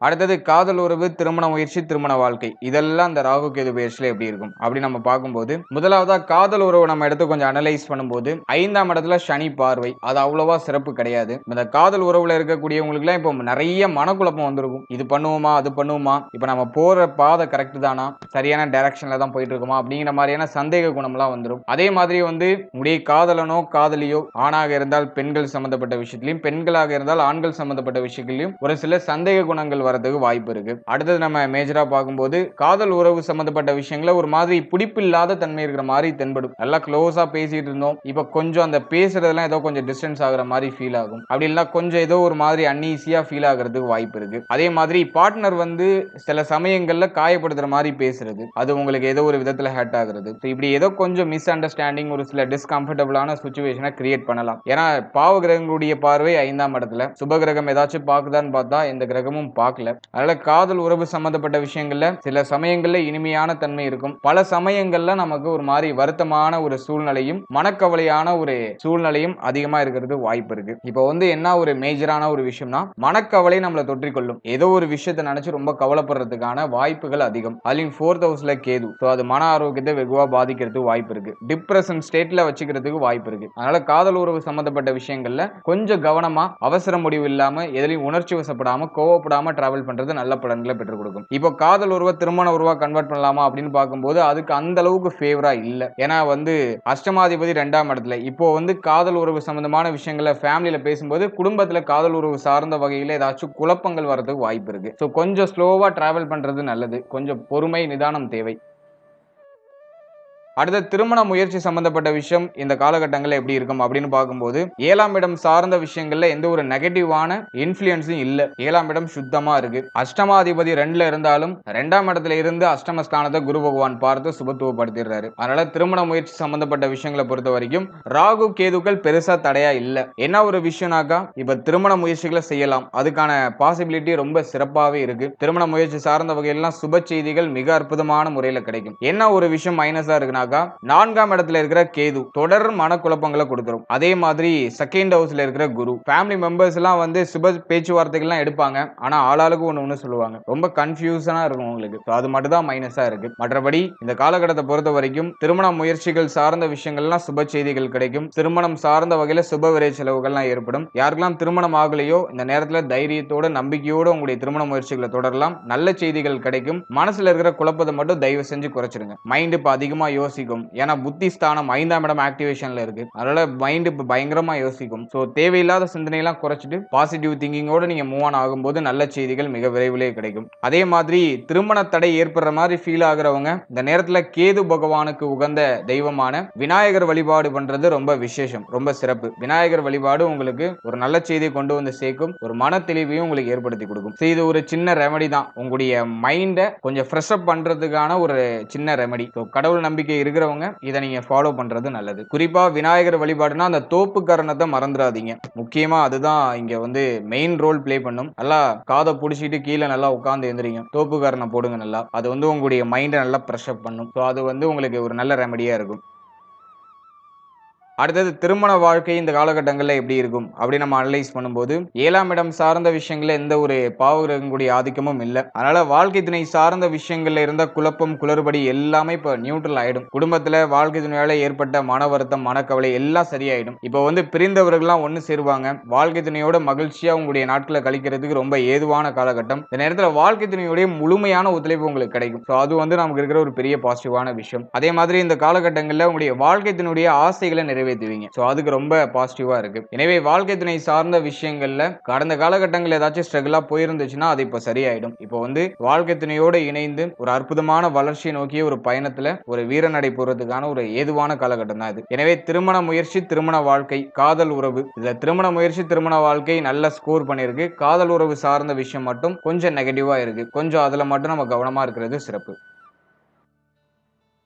அடுத்தது காதல் உறவு, திருமண முயற்சி, திருமண வாழ்க்கை, இதெல்லாம் அந்த ராகு கேது பெயர்ச்சியில எப்படி இருக்கும் அப்படி நம்ம பார்க்கும்போது, முதலாவதா காதல் உறவு நம்ம எடுத்து கொஞ்சம் அனலைஸ் பண்ணும்போது 5ஆம் இடத்துல சனி பார்வை, அது அவ்வளவா சிறப்பு கிடையாது. இந்த காதல் உறவுல இருக்கக்கூடியவங்களுக்குலாம் இப்போ நிறைய மனக்குழப்பம் வந்திருக்கும். இது பண்ணுவோமா, அது பண்ணுவோமா, இப்போ நம்ம போற பாதை கரெக்ட் தானா, சரியான டைரக்ஷன்ல தான் போயிட்டு இருக்கோமா அப்படிங்கிற மாதிரியான சந்தேக குணம்லாம் வந்துடும். அதே மாதிரி வந்து உடைய காதலனோ காதலியோ ஆணாக இருந்தால் பெண்கள் சம்பந்தப்பட்ட விஷயத்திலையும், பெண்களாக இருந்தால் ஆண்கள் சம்பந்தப்பட்ட விஷயத்திலையும் ஒரு சில சந்தேக குணங்கள் வரதுக்கு வாய்ப்பு இருக்கு. அடுத்தது நம்ம மேஜரா பார்க்கும்போது காதல் உறவு சம்பந்தப்பட்ட விஷயங்கள ஒரு மாதிரி பிடிப்பில்லாத தன்மை இருக்கிற மாதிரி தென்படும். நல்லா க்ளோஸா பேசிட்டு இருந்தோம், இப்ப கொஞ்சம் அந்த பேசுறதெல்லாம் ஏதோ கொஞ்சம் டிஸ்டன்ஸ் ஆகுற மாதிரி ஃபீல் ஆகும். அப்படி இல்ல கொஞ்சம் ஏதோ ஒரு மாதிரி அன்ஈஸியா ஃபீல் ஆகிறதுக்கு வாய்ப்பு இருக்கு. அதே மாதிரி பார்ட்னர் வந்து சில சமயங்கள்ல காயப்படுத்துற மாதிரி பேசுறது, அது உங்களுக்கு ஏதோ ஒரு விதத்துல ஹர்ட் ஆகுறது, இப்படி ஏதோ கொஞ்சம் மிஸ் அண்டர்ஸ்டாண்டிங், ஒரு சில டிஸ்கம்ஃபர்டபுளான சிச்சுவேஷனை கிரியேட் பண்ணலாம். ஏன்னா பாவ கிரகங்களுடைய பார்வை 5ஆம் இடத்துல, சுப கிரகம் ஏதாச்சும் பாக்குதான்னு பார்த்தா எந்த கிரகமும் பார்க்கல. அதனால காதல் உறவு சம்பந்தப்பட்ட விஷயங்கள்ல சில சமயங்கள்ல இனிமையான தன்மை இருக்கும், பல சமயங்கள்ல நமக்கு ஒரு மாதிரி வருத்தமான ஒரு சூழ்நிலையும் மனக்கவலையான ஒரு சூழ்நிலையும் அதிகமா இருக்கிறது வாய்ப்பு இருக்கு. இப்போ வந்து என்ன ஒரு மேஜரான ஒரு விஷயம்னா மனக்கவலை நம்மளை தொற்றிக்கொள்ளும். ஏதோ ஒரு விஷயத்தை நினைச்சு ரொம்ப கவலைப்படுறதுக்கான வாய்ப்புகள் அதிகம். அதுலயும் 4th ஹவுஸ்ல கேது, அது மன ஆரோக்கியத்தை வெகுவா பாதிக்கிறதுக்கு வாய்ப்பு இருக்கு. டிப்ரஷன் ஸ்டேட்ல வச்சுக்கிறதுக்கு வாய்ப்பு இருக்கு. அதனால காதல் உறவு சம்பந்தப்பட்ட விஷயங்கள்ல கொஞ்சம் கவனமா, அவசர முடிவு இல்லாம, எதிலையும் உணர்ச்சி வசப்படாம, கோவப்படாம டிராவல் பண்றது நல்ல பலன்களை பெற்றுக் கொடுக்கும். இப்போ காதல் உறவை திருமண உறவா கன்வெர்ட் பண்ணலாமா அப்படின்னு பார்க்கும்போது அதுக்கு அந்த அளவுக்கு ஃபேவரா இல்ல. ஏன்னா வந்து அஷ்டமாதிபதி 2ஆம் இடத்துல, இப்போ வந்து காதல் உறவு சம்பந்தமான விஷயங்களை ஃபேமிலியில பேசும்போது குடும்பத்துல காதல் உறவு சார்ந்த வகையில ஏதாச்சும் குழப்பங்கள் வரதுக்கு வாய்ப்பு இருக்கு. ஸோ கொஞ்சம் ஸ்லோவா டிராவல் பண்றது நல்லது. கொஞ்சம் பொறுமை நிதானம் தேவை. அடுத்த திருமண முயற்சி சம்பந்தப்பட்ட விஷயம் இந்த காலகட்டங்களில் எப்படி இருக்கும் அப்படின்னு பார்க்கும்போது 7ஆம் இடம் சார்ந்த விஷயங்கள்ல எந்த ஒரு நெகட்டிவான இன்ஃப்ளூயன்ஸும் இல்ல. 7ஆம் இடம் சுத்தமா இருக்கு. அஷ்டமாதிபதி 2ல இருந்தாலும் 2ஆம் இடத்துல இருந்து அஷ்டமஸ்தானத்தை குரு பகவான் பார்த்து சுபத்துவப்படுத்திடுறாரு. அதனால திருமண முயற்சி சம்பந்தப்பட்ட விஷயங்களை பொறுத்த வரைக்கும் ராகு கேதுக்கள் பெருசா தடையா இல்ல. என்ன ஒரு விஷயம்னாக்கா இப்ப திருமண முயற்சிகளை செய்யலாம், அதுக்கான பாசிபிலிட்டி ரொம்ப சிறப்பாவே இருக்கு. திருமண முயற்சி சார்ந்த வகையெல்லாம் சுப செய்திகள் மிக அற்புதமான முறையில் கிடைக்கும். என்ன ஒரு விஷயம் மைனஸா இருக்குன்னா 4ஆம் இடத்துல இருக்கிற கேது தொடர் மனக்குழப்பங்களை கொடுத்துரும். அதே மாதிரி 2nd ஹவுஸ்ல இருக்கிற குரு ஃபேமிலி மெம்பர்ஸ் எல்லாம் வந்து சுப பேச்சுவார்த்தைகள்லாம் எடுப்பாங்க, ஆனா ஆளாளுக்கு ஒண்ணு சொல்லுவாங்க, ரொம்ப கன்ஃபியூஷனா இருக்கும் உங்களுக்கு. அது மட்டும் தான் மைனஸா இருக்கு. மற்றபடி இந்த காலகட்டத்தை பொறுத்த வரைக்கும் திருமண முயற்சிகள் சார்ந்த விஷயங்கள்லாம் சுப செய்திகள் கிடைக்கும். திருமணம் சார்ந்த வகையில சுப விரை செலவுகள்லாம் ஏற்படும். யாருக்கெல்லாம் திருமணம் ஆகலையோ இந்த நேரத்துல தைரியத்தோட நம்பிக்கையோட உங்களுடைய திருமண முயற்சிகளை தொடரலாம். நல்ல செய்திகள் கிடைக்கும். மனசுல இருக்கிற குழப்பத்தை மட்டும் தயவு செஞ்சு குறைச்சிருங்க. மைண்ட் இப்ப அதிகமா யோசிக்கும். ஏன்னா புத்தி ஸ்தானம் 5ஆம் இடம் ஆக்டிவேஷன்ல இருக்கு. அதனால மைண்ட் இப்ப பயங்கரமா யோசிக்கும். சோ தேவையில்லாத சிந்தனையெல்லாம் குறைச்சிட்டு பாசிட்டிவ் திங்கிங்கோட நீங்க மூவ் ஆன் ஆகும்போது நல்ல செய்திகள் மிக விரைவிலே கிடைக்கும். அதே மாதிரி திருமண தடை ஏற்படுற மாதிரி ஃபீல் ஆகுறவங்க இந்த நேரத்துல கேது பகவானுக்கு உகந்த தெய்வமான விநாயகர் வழிபாடு பண்றது ரொம்ப விசேஷம், ரொம்ப சிறப்பு. விநாயகர் வழிபாடு உங்களுக்கு ஒரு நல்ல செய்தியை கொண்டு வந்து சேர்க்கும், ஒரு மன தெளிவையும் உங்களுக்கு ஏற்படுத்தி கொடுக்கும். இது ஒரு சின்ன ரெமடி தான், உங்களுடைய மைண்டை கொஞ்சம் ஃப்ரெஷ் அப் பண்றதுக்கான ஒரு சின்ன ரெமடி. கடவுள் நம்பிக்கை இருக்கிறவங்க இதை நீங்க ஃபாலோ பண்றது நல்லது. குறிப்பா விநாயகர் வழிபாடுனா அந்த தோப்பு காரணத்தை மறந்துடாதீங்க. முக்கியமா அதுதான் இங்க வந்து மெயின் ரோல் பிளே பண்ணும். நல்லா காதை புடிச்சிட்டு கீழே நல்லா உட்கார்ந்து எந்திரிங்க, தோப்பு காரணம் போடுங்க நல்லா. அது வந்து உங்களுடைய மைண்டை நல்லா ஃப்ரெஷ் அப் பண்ணும். அது வந்து உங்களுக்கு ஒரு நல்ல ரெமடியா இருக்கும். அடுத்தது திருமண வாழ்க்கை இந்த காலகட்டங்கள்ல எப்படி இருக்கும் அப்படி நம்ம அனலைஸ் பண்ணும்போது 7ஆம் இடம் சார்ந்த விஷயங்கள்ல எந்த ஒரு பாவகிரகங்களுடைய ஆதிக்கமும் இல்ல. அதனால வாழ்க்கை துணை சார்ந்த விஷயங்கள்ல இருந்த குழப்பம் குளறுபடி எல்லாமே இப்ப நியூட்ரல் ஆயிடும். குடும்பத்துல வாழ்க்கை துணையால ஏற்பட்ட மன வருத்தம் மனக்கவலை எல்லாம் சரியாயிடும். இப்ப வந்து பிரிந்தவர்கள்லாம் ஒண்ணு சேருவாங்க. வாழ்க்கை துணையோட மகிழ்ச்சியா உங்களுடைய நாட்களை கழிக்கிறதுக்கு ரொம்ப ஏதுவான காலகட்டம். இந்த நேரத்துல வாழ்க்கை துணையுடைய முழுமையான ஒத்துழைப்பு உங்களுக்கு கிடைக்கும். சோ அது வந்து நமக்கு இருக்கிற ஒரு பெரிய பாசிட்டிவான விஷயம். அதே மாதிரி இந்த காலகட்டங்கள்ல உங்களுடைய வாழ்க்கை துணையுடைய ஆசைகளை நிறைவேற்றுவீங்க. சோ அதுக்கு ரொம்ப பாசிட்டிவா இருக்கு. எனவே வாழ்க்கை துணை சார்ந்த விஷயங்கள்ல கடந்த காலகட்டங்கள் ஏதாச்சும் ஸ்ட்ரகிளா போயிருந்துச்சுன்னா அது இப்ப சரியாயிடும். இப்போ வந்து வாழ்க்கை துணையோட இணைந்து ஒரு அற்புதமான வளர்ச்சியை நோக்கிய ஒரு பயணத்துல ஒரு வீரநடை போறதுக்கான ஒரு ஏதுவான காலகட்டம் தான் இது. எனவே திருமண முயற்சி திருமண வாழ்க்கை காதல் உறவு இதுல திருமண முயற்சி திருமண வாழ்க்கை நல்ல ஸ்கோர் பண்ணிருக்கு. காதல் உறவு சார்ந்த விஷயம் மட்டும் கொஞ்சம் நெகட்டிவா இருக்கு. கொஞ்சம் அதுல மட்டும் நம்ம கவனமா இருக்கிறது சிறப்பு.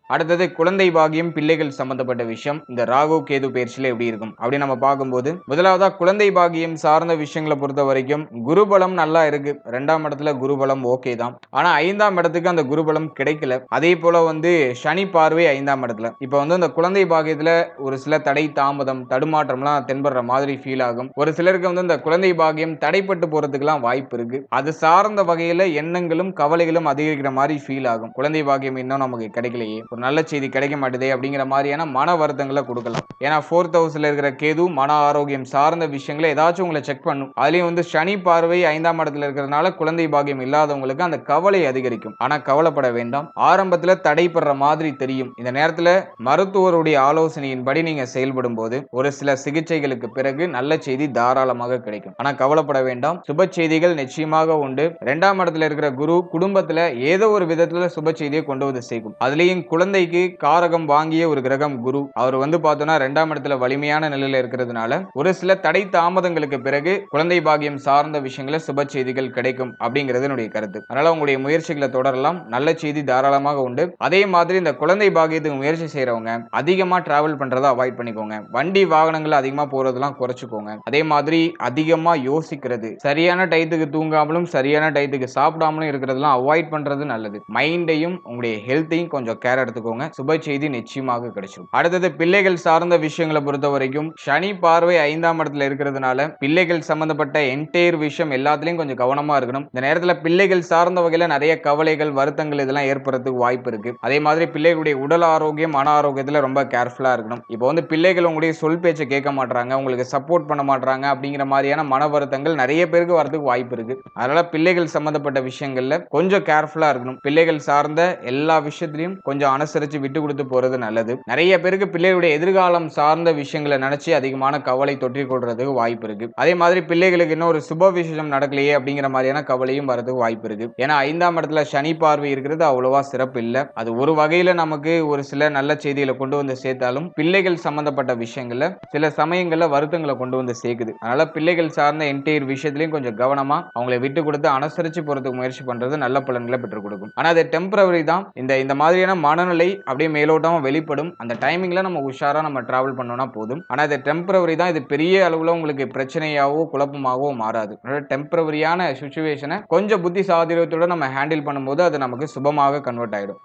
அடுத்தது குழந்தை பாக்கியம் பிள்ளைகள் சம்பந்தப்பட்ட விஷயம் இந்த ராகு கேது பயிற்சியில எப்படி இருக்கும் அப்படி நம்ம பார்க்கும்போது முதலாவதா குழந்தை பாக்கியம் சார்ந்த விஷயங்களை பொறுத்த வரைக்கும் குருபலம் நல்லா இருக்கு. 2ஆம் இடத்துல குருபலம் ஓகே தான். ஆனா 5ஆம் இடத்துக்கு அந்த குருபலம் கிடைக்கல. அதே போல வந்து சனி பார்வை 5ஆம் இடத்துல இப்ப வந்து அந்த குழந்தை பாக்கியத்துல ஒரு சில தடை தாமதம் தடுமாற்றம்லாம் தென்படுற மாதிரி ஃபீல் ஆகும். ஒரு சிலருக்கு வந்து இந்த குழந்தை பாக்கியம் தடைப்பட்டு போறதுக்குலாம் வாய்ப்பு இருக்கு. அது சார்ந்த வகையில எண்ணங்களும் கவலைகளும் அதிகரிக்கிற மாதிரி ஃபீல் ஆகும். குழந்தை பாக்கியம் இன்னும் நமக்கு கிடைக்கலையே ஒரு நல்ல செய்தி கிடைக்க மாட்டேதே அப்படிங்கிற மாதிரியான மன வருத்தங்களை கொடுக்கலாம். ஏன்னா 4th ஹவுஸ்ல இருக்கிற கேது மன ஆரோக்கியம் சார்ந்த விஷயங்களை ஏதாச்சும் உங்களை செக் பண்ணும். அதுலயும் வந்து சனி பார்வை 5ஆம் இடத்துல இருக்கிறதுனால குழந்தை பாக்கியம் இல்லாதவங்களுக்கு அந்த கவலை அதிகரிக்கும். ஆனா கவலைப்பட வேண்டாம். ஆரம்பத்துல தடைப்படுற மாதிரி தெரியும். இந்த நேரத்துல மருத்துவருடைய ஆலோசனையின்படி நீங்க செயல்படும் போது ஒரு சில சிகிச்சைகளுக்கு பிறகு நல்ல செய்தி தாராளமாக கிடைக்கும். ஆனா கவலைப்பட வேண்டாம். சுப செய்திகள் நிச்சயமாக உண்டு. 2ஆம் இடத்துல இருக்கிற குரு குடும்பத்துல ஏதோ ஒரு விதத்துல சுப செய்தியை கொண்டு வந்து சேர்க்கும். அதுலயும் குழந்தைக்கு காரகம் வாங்கிய ஒரு கிரகம் குரு. அவர் வந்து பார்த்தோம்னா 2ஆம் இடத்துல வலிமையான நிலையில இருக்கிறதுனால ஒரு சில தடை தாமதங்களுக்கு பிறகு குழந்தை பாக்கியம் சார்ந்த விஷயங்கள சுப செய்திகள் கிடைக்கும் அப்படிங்கிறது என்னுடைய கருத்து. அதனால உங்களுடைய முயற்சிகளை தொடரலாம். நல்ல செய்தி தாராளமாக உண்டு. அதே மாதிரி இந்த குழந்தை பாக்கியத்துக்கு முயற்சி செய்யறவங்க அதிகமா டிராவல் பண்றதை அவாய்ட் பண்ணிக்கோங்க. வண்டி வாகனங்கள் அதிகமா போறதெல்லாம் குறைச்சுக்கோங்க. அதே மாதிரி அதிகமா யோசிக்கிறது சரியான டயத்துக்கு தூங்காமலும் சரியான டயத்துக்கு சாப்பிடாமலும் இருக்கிறதெல்லாம் அவாய்ட் பண்றது நல்லது. மைண்டையும் உங்களுடைய ஹெல்த்தையும் கொஞ்சம் கேர் எடுத்துக்கோங்க. சுப செய்தி நிச்சயமாக கிடைச்சிடும். அடுத்தது பிள்ளைகள் சார்ந்த விஷயங்களை பொறுத்த வரைக்கும் சனி பார்வை 5ஆம் இடத்துல இருக்கிறதுனால பிள்ளைகள் சம்பந்தப்பட்ட என்டையர் விஷயம் எல்லாத்துலயும் கொஞ்சம் கவனமா இருக்கணும். இந்த நேரத்துல பிள்ளைகள் சார்ந்த வகையில நிறைய கவலைகள் வருத்தங்கள் இதெல்லாம் ஏற்படுறதுக்கு வாய்ப்பு இருக்கு. அதே மாதிரி பிள்ளைகளுடைய உடல் ஆரோக்கியம் மன ஆரோக்கியத்துல ரொம்ப கேர்ஃபுல்லா இருக்கணும். இப்போ வந்து பிள்ளைகள் உங்களுடைய சொல் பேச்சை கேட்க மாட்டாங்க உங்களுக்கு சப்போர்ட் பண்ண மாட்டாங்க அப்படிங்கிற மாதிரியான மன வருத்தங்கள் நிறைய பேருக்கு வரதுக்கு வாய்ப்பு இருக்கு. அதனால பிள்ளைகள் சம்பந்தப்பட்ட விஷயங்கள்ல கொஞ்சம் கேர்ஃபுல்லா இருக்கணும். பிள்ளைகள் சார்ந்த எல்லா விஷயத்திலையும் கொஞ்சம் அனுசரிச்சு விட்டு கொடுத்து போறது நல்லது. நிறைய பேருக்கு பிள்ளைகளுடைய எதிர்காலம் சார்ந்த விஷயங்களை நினைச்சு அதிகமான கவலை தொற்றிக் கொள்றதுக்கு வாய்ப்பு இருக்கு. அதே மாதிரி பிள்ளைகளுக்கு இன்னும் ஒரு சுப விசேஷம் நடக்கலையே அப்படிங்கிற மாதிரியான கவலையும் வரதுக்கு வாய்ப்பு இருக்கு. ஏன்னா 5ஆம் இடத்துல சனி பார்வை இருக்கிறது அவ்வளவா சிறப்பு இல்ல. அது ஒரு வகையில நமக்கு ஒரு சில நல்ல செய்திகளை கொண்டு வந்து சேர்த்தாலும் பிள்ளைகள் சம்பந்தப்பட்ட விஷயங்கள்ல சில சமயங்கள்ல வருத்தங்களை கொண்டு வந்து சேர்க்குது. அதனால பிள்ளைகள் சார்ந்த என்டையர் விஷயத்திலையும் கொஞ்சம் கவனமா அவங்களை விட்டு கொடுத்து அனுசரிச்சு போறதுக்கு முயற்சி பண்றது நல்ல பலன்களை பெற்றுக் கொடுக்கும். ஆனா அது டெம்பரவரி தான். இந்த மாதிரியான மனநிலை அப்படியே மேலோட்டமா வெளிப்படும். அந்த டைமிங்ல நம்ம உஷாரா நம்ம டிராவல் பண்ணோம்னா போதும். ஆனா இது டெம்பரவரி தான். இது பெரிய அளவுல உங்களுக்கு பிரச்சனையாவோ குழப்பமாகவோ மாறாது. டெம்பரவரியான சிச்சுவேஷனை கொஞ்சம் புத்தி சாதுரியத்தோட நம்ம ஹேண்டில் பண்ணும்போது அது நமக்கு சுபமாக கன்வெர்ட் ஆயிடும்.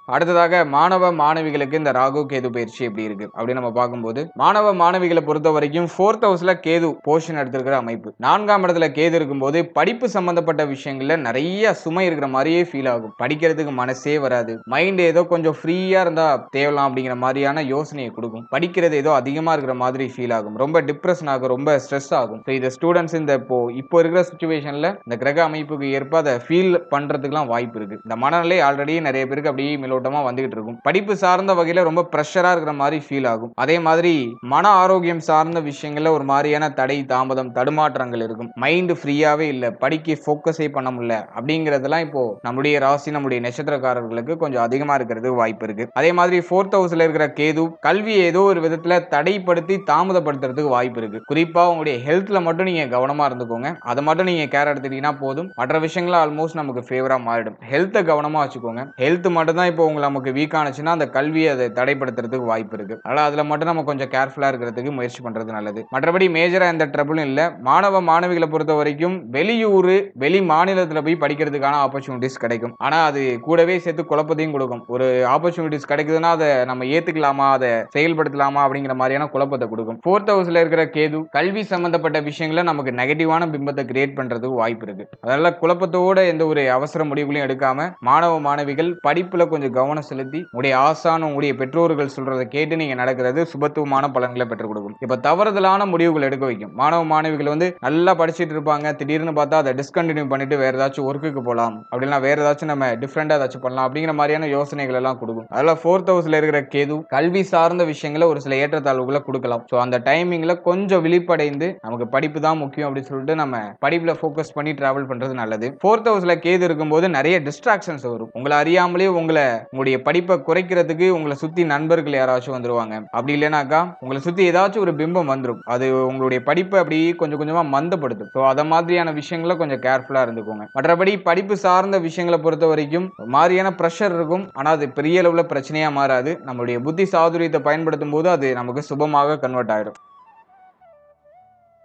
அடுத்ததாக மாணவ மாணவிகளுக்கு இந்த ராகு கேது பயிற்சி எப்படி இருக்கு அப்படின்னு நம்ம பார்க்கும்போது மாணவ மாணவிகளை பொறுத்த வரைக்கும் 4th ஹவுஸ்ல கேது போர்ஷன் எடுத்திருக்கிற அமைப்பு. 4ஆம் இடத்துல கேது இருக்கும்போது படிப்பு சம்பந்தப்பட்ட விஷயங்கள்ல நிறைய சுமை இருக்கிற மாதிரியே ஃபீல் ஆகும். படிக்கிறதுக்கு மனசே வராது. மைண்ட் ஏதோ கொஞ்சம் ஃப்ரீயா இருந்தா தேவலாம் அப்படிங்கிற மாதிரியான யோசனையை கொடுக்கும். படிக்கிறது ஏதோ அதிகமா இருக்கிற மாதிரி ஃபீல் ஆகும். ரொம்ப டிப்ரெஷன் ஆகும். ரொம்ப ஸ்ட்ரெஸ் ஆகும். இந்த ஸ்டூடெண்ட்ஸ் இந்த இப்போ இருக்கிற சிச்சுவேஷன்ல இந்த கிரக அமைப்புக்கு ஏற்ப அதை ஃபீல் பண்றதுக்குலாம் வாய்ப்பு இருக்கு. இந்த மனநிலை ஆல்ரெடி நிறைய பேருக்கு அப்படியே வந்துகிட்டு இருக்கும். படிப்பு சார்ந்த வகையில ரொம்ப பிரஷரா இருக்கிற மாதிரி ஃபீல் ஆகும். அதே மாதிரி மன ஆரோக்கியம் சார்ந்த விஷயங்கள்ல ஒரு மாதிரியான தடை தாமதம் தடுமாற்றங்கள் இருக்கும். மைண்ட் ஃப்ரீயாவே இல்ல. படிக்க ஃபோக்கஸே பண்ண முடியல அப்படிங்கறதெல்லாம் இப்போ நம்முடைய ராசி நம்முடைய நட்சத்திரக்காரர்களுக்கு கொஞ்சம் அதிகமா இருக்கிறது வாய்ப்பு இருக்கு. அதே மாதிரி 4th ஹவுஸ்ல இருக்கிற கேது கல்வியை ஏதோ ஒரு விதத்துல தடைப்படுத்தி தாமதப்படுத்துறதுக்கு வாய்ப்பு இருக்கு. குறிப்பா உங்களுடைய ஹெல்த்ல மட்டும் நீங்க கவனமா இருந்துக்கோங்க. அதை மட்டும் நீங்க கேர் எடுத்துட்டீங்கன்னா போதும். மற்ற விஷயங்கள் ஆல்மோஸ்ட் நமக்கு ஃபேவரா மாறிடும். ஹெல்த்தை கவனமா வச்சுக்கோங்க. ஹெல்த் மட்டும் தான் இப்போ உங்களை நமக்கு வீக் ஆனிச்சுன்னா அந்த கல்வியை அதை தடைப்படுத்துறதுக்கு வாய்ப்பு இருக்கு. அதனால அதுல மட்டும் நம்ம கொஞ்சம் கேர்ஃபுல்லா இருக்கிறதுக்கு முயற்சி பண்றது நல்லது. மற்றபடி மேஜரா எந்த ட்ரபிளும் இல்ல. மாணவ மாணவிகளை பொறுத்த வரைக்கும் வெளியூர் வெளி மாநிலத்துல போய் படிக்கிறதுக்கான ஆப்பர்ச்சுனிட்டிஸ் கிடைக்கும். ஆனா அது கூடவே சேர்த்து குழப்பத்தையும் கொடுக்கும். ஒரு ஆப்பர்ச்சுனிட்டிஸ் கிடைக்குதுன்னா அதை நம்ம ஏத்துக்கலாமா, அதை செயல்படுத்தலாமா அப்படிங்கிற மாதிரியான குழப்பத்தை கொடுக்கும். 4th ஹவுஸ்ல இருக்கிற கேது கல்வி சம்பந்தப்பட்ட விஷயங்களை நமக்கு நெகட்டிவான பிம்பத்தை கிரியேட் பண்றதுக்கு வாய்ப்பு இருக்கு. அதனால குழப்பத்தோட எந்த ஒரு அவசர முடிவுகளையும் எடுக்காம மாணவ மாணவிகள் படிப்புல கொஞ்சம் கவனம் செலுத்தி உங்களுடைய ஆசான் உங்களுடைய பெற்றோர்கள் சொல்றதை கேட்டு நீங்க நடக்கிறது சுபத்துவமான பலன்களை பெற்றுக் கொடுக்கும். இப்ப தவறுதலான முடிவுகள் எடுக்க வைக்கும். மாணவ மாணவிகள் வந்து நல்லா படிச்சிட்டு இருப்பாங்க, திடீர்னு பார்த்தா அதை டிஸ்கண்டினியூ பண்ணிட்டு வேற ஏதாச்சும் ஒர்க்குக்கு போகலாம், அப்படின்னா வேற ஏதாச்சும் நம்ம டிஃப்ரெண்டா ஏதாச்சும் பண்ணலாம் அப்படிங்கிற மாதிரியான யோசனைகள் எல்லாம் கொடுக்கும். அதனால 4th ஹவுஸ்ல இருக்கிற கேது கல்வி சார்ந்த விஷயங்களை ஒரு சில ஏற்றத்தாழ்வுகளை கொடுக்கலாம். ஸோ அந்த டைமிங்ல கொஞ்சம் விழிப்படைந்து நமக்கு படிப்பு தான் முக்கியம் அப்படின்னு சொல்லிட்டு நம்ம படிப்புல ஃபோக்கஸ் பண்ணி டிராவல் பண்றது நல்லது. 4th ஹவுஸ்ல கேது இருக்கும்போது நிறைய டிஸ்ட்ராக்ஷன்ஸ் வரும். உங்களை அறியாமலே உங்களுடைய படிப்பை குறைக்கிறதுக்கு உங்களை சுத்தி நண்பர்கள் யாராச்சும் வந்துருவாங்க. அப்படி இல்லைனாக்கா உங்களை சுத்தி ஏதாச்சும் ஒரு பிம்பம் வந்துடும். அது உங்களுடைய படிப்பை அப்படி கொஞ்சம் கொஞ்சமா மந்தப்படுத்தும். ஸோ அத மாதிரியான விஷயங்களை கொஞ்சம் கேர்ஃபுல்லா இருந்துக்கோங்க. மற்றபடி படிப்பு சார்ந்த விஷயங்களை பொறுத்த வரைக்கும் மாதிரியான ப்ரெஷர் இருக்கும். ஆனா அது பெரிய அளவுல பிரச்சனையா மாறாது. நம்மளுடைய புத்தி சாதுரியத்தை பயன்படுத்தும் போது அது நமக்கு சுபமாக கன்வெர்ட் ஆயிடும்.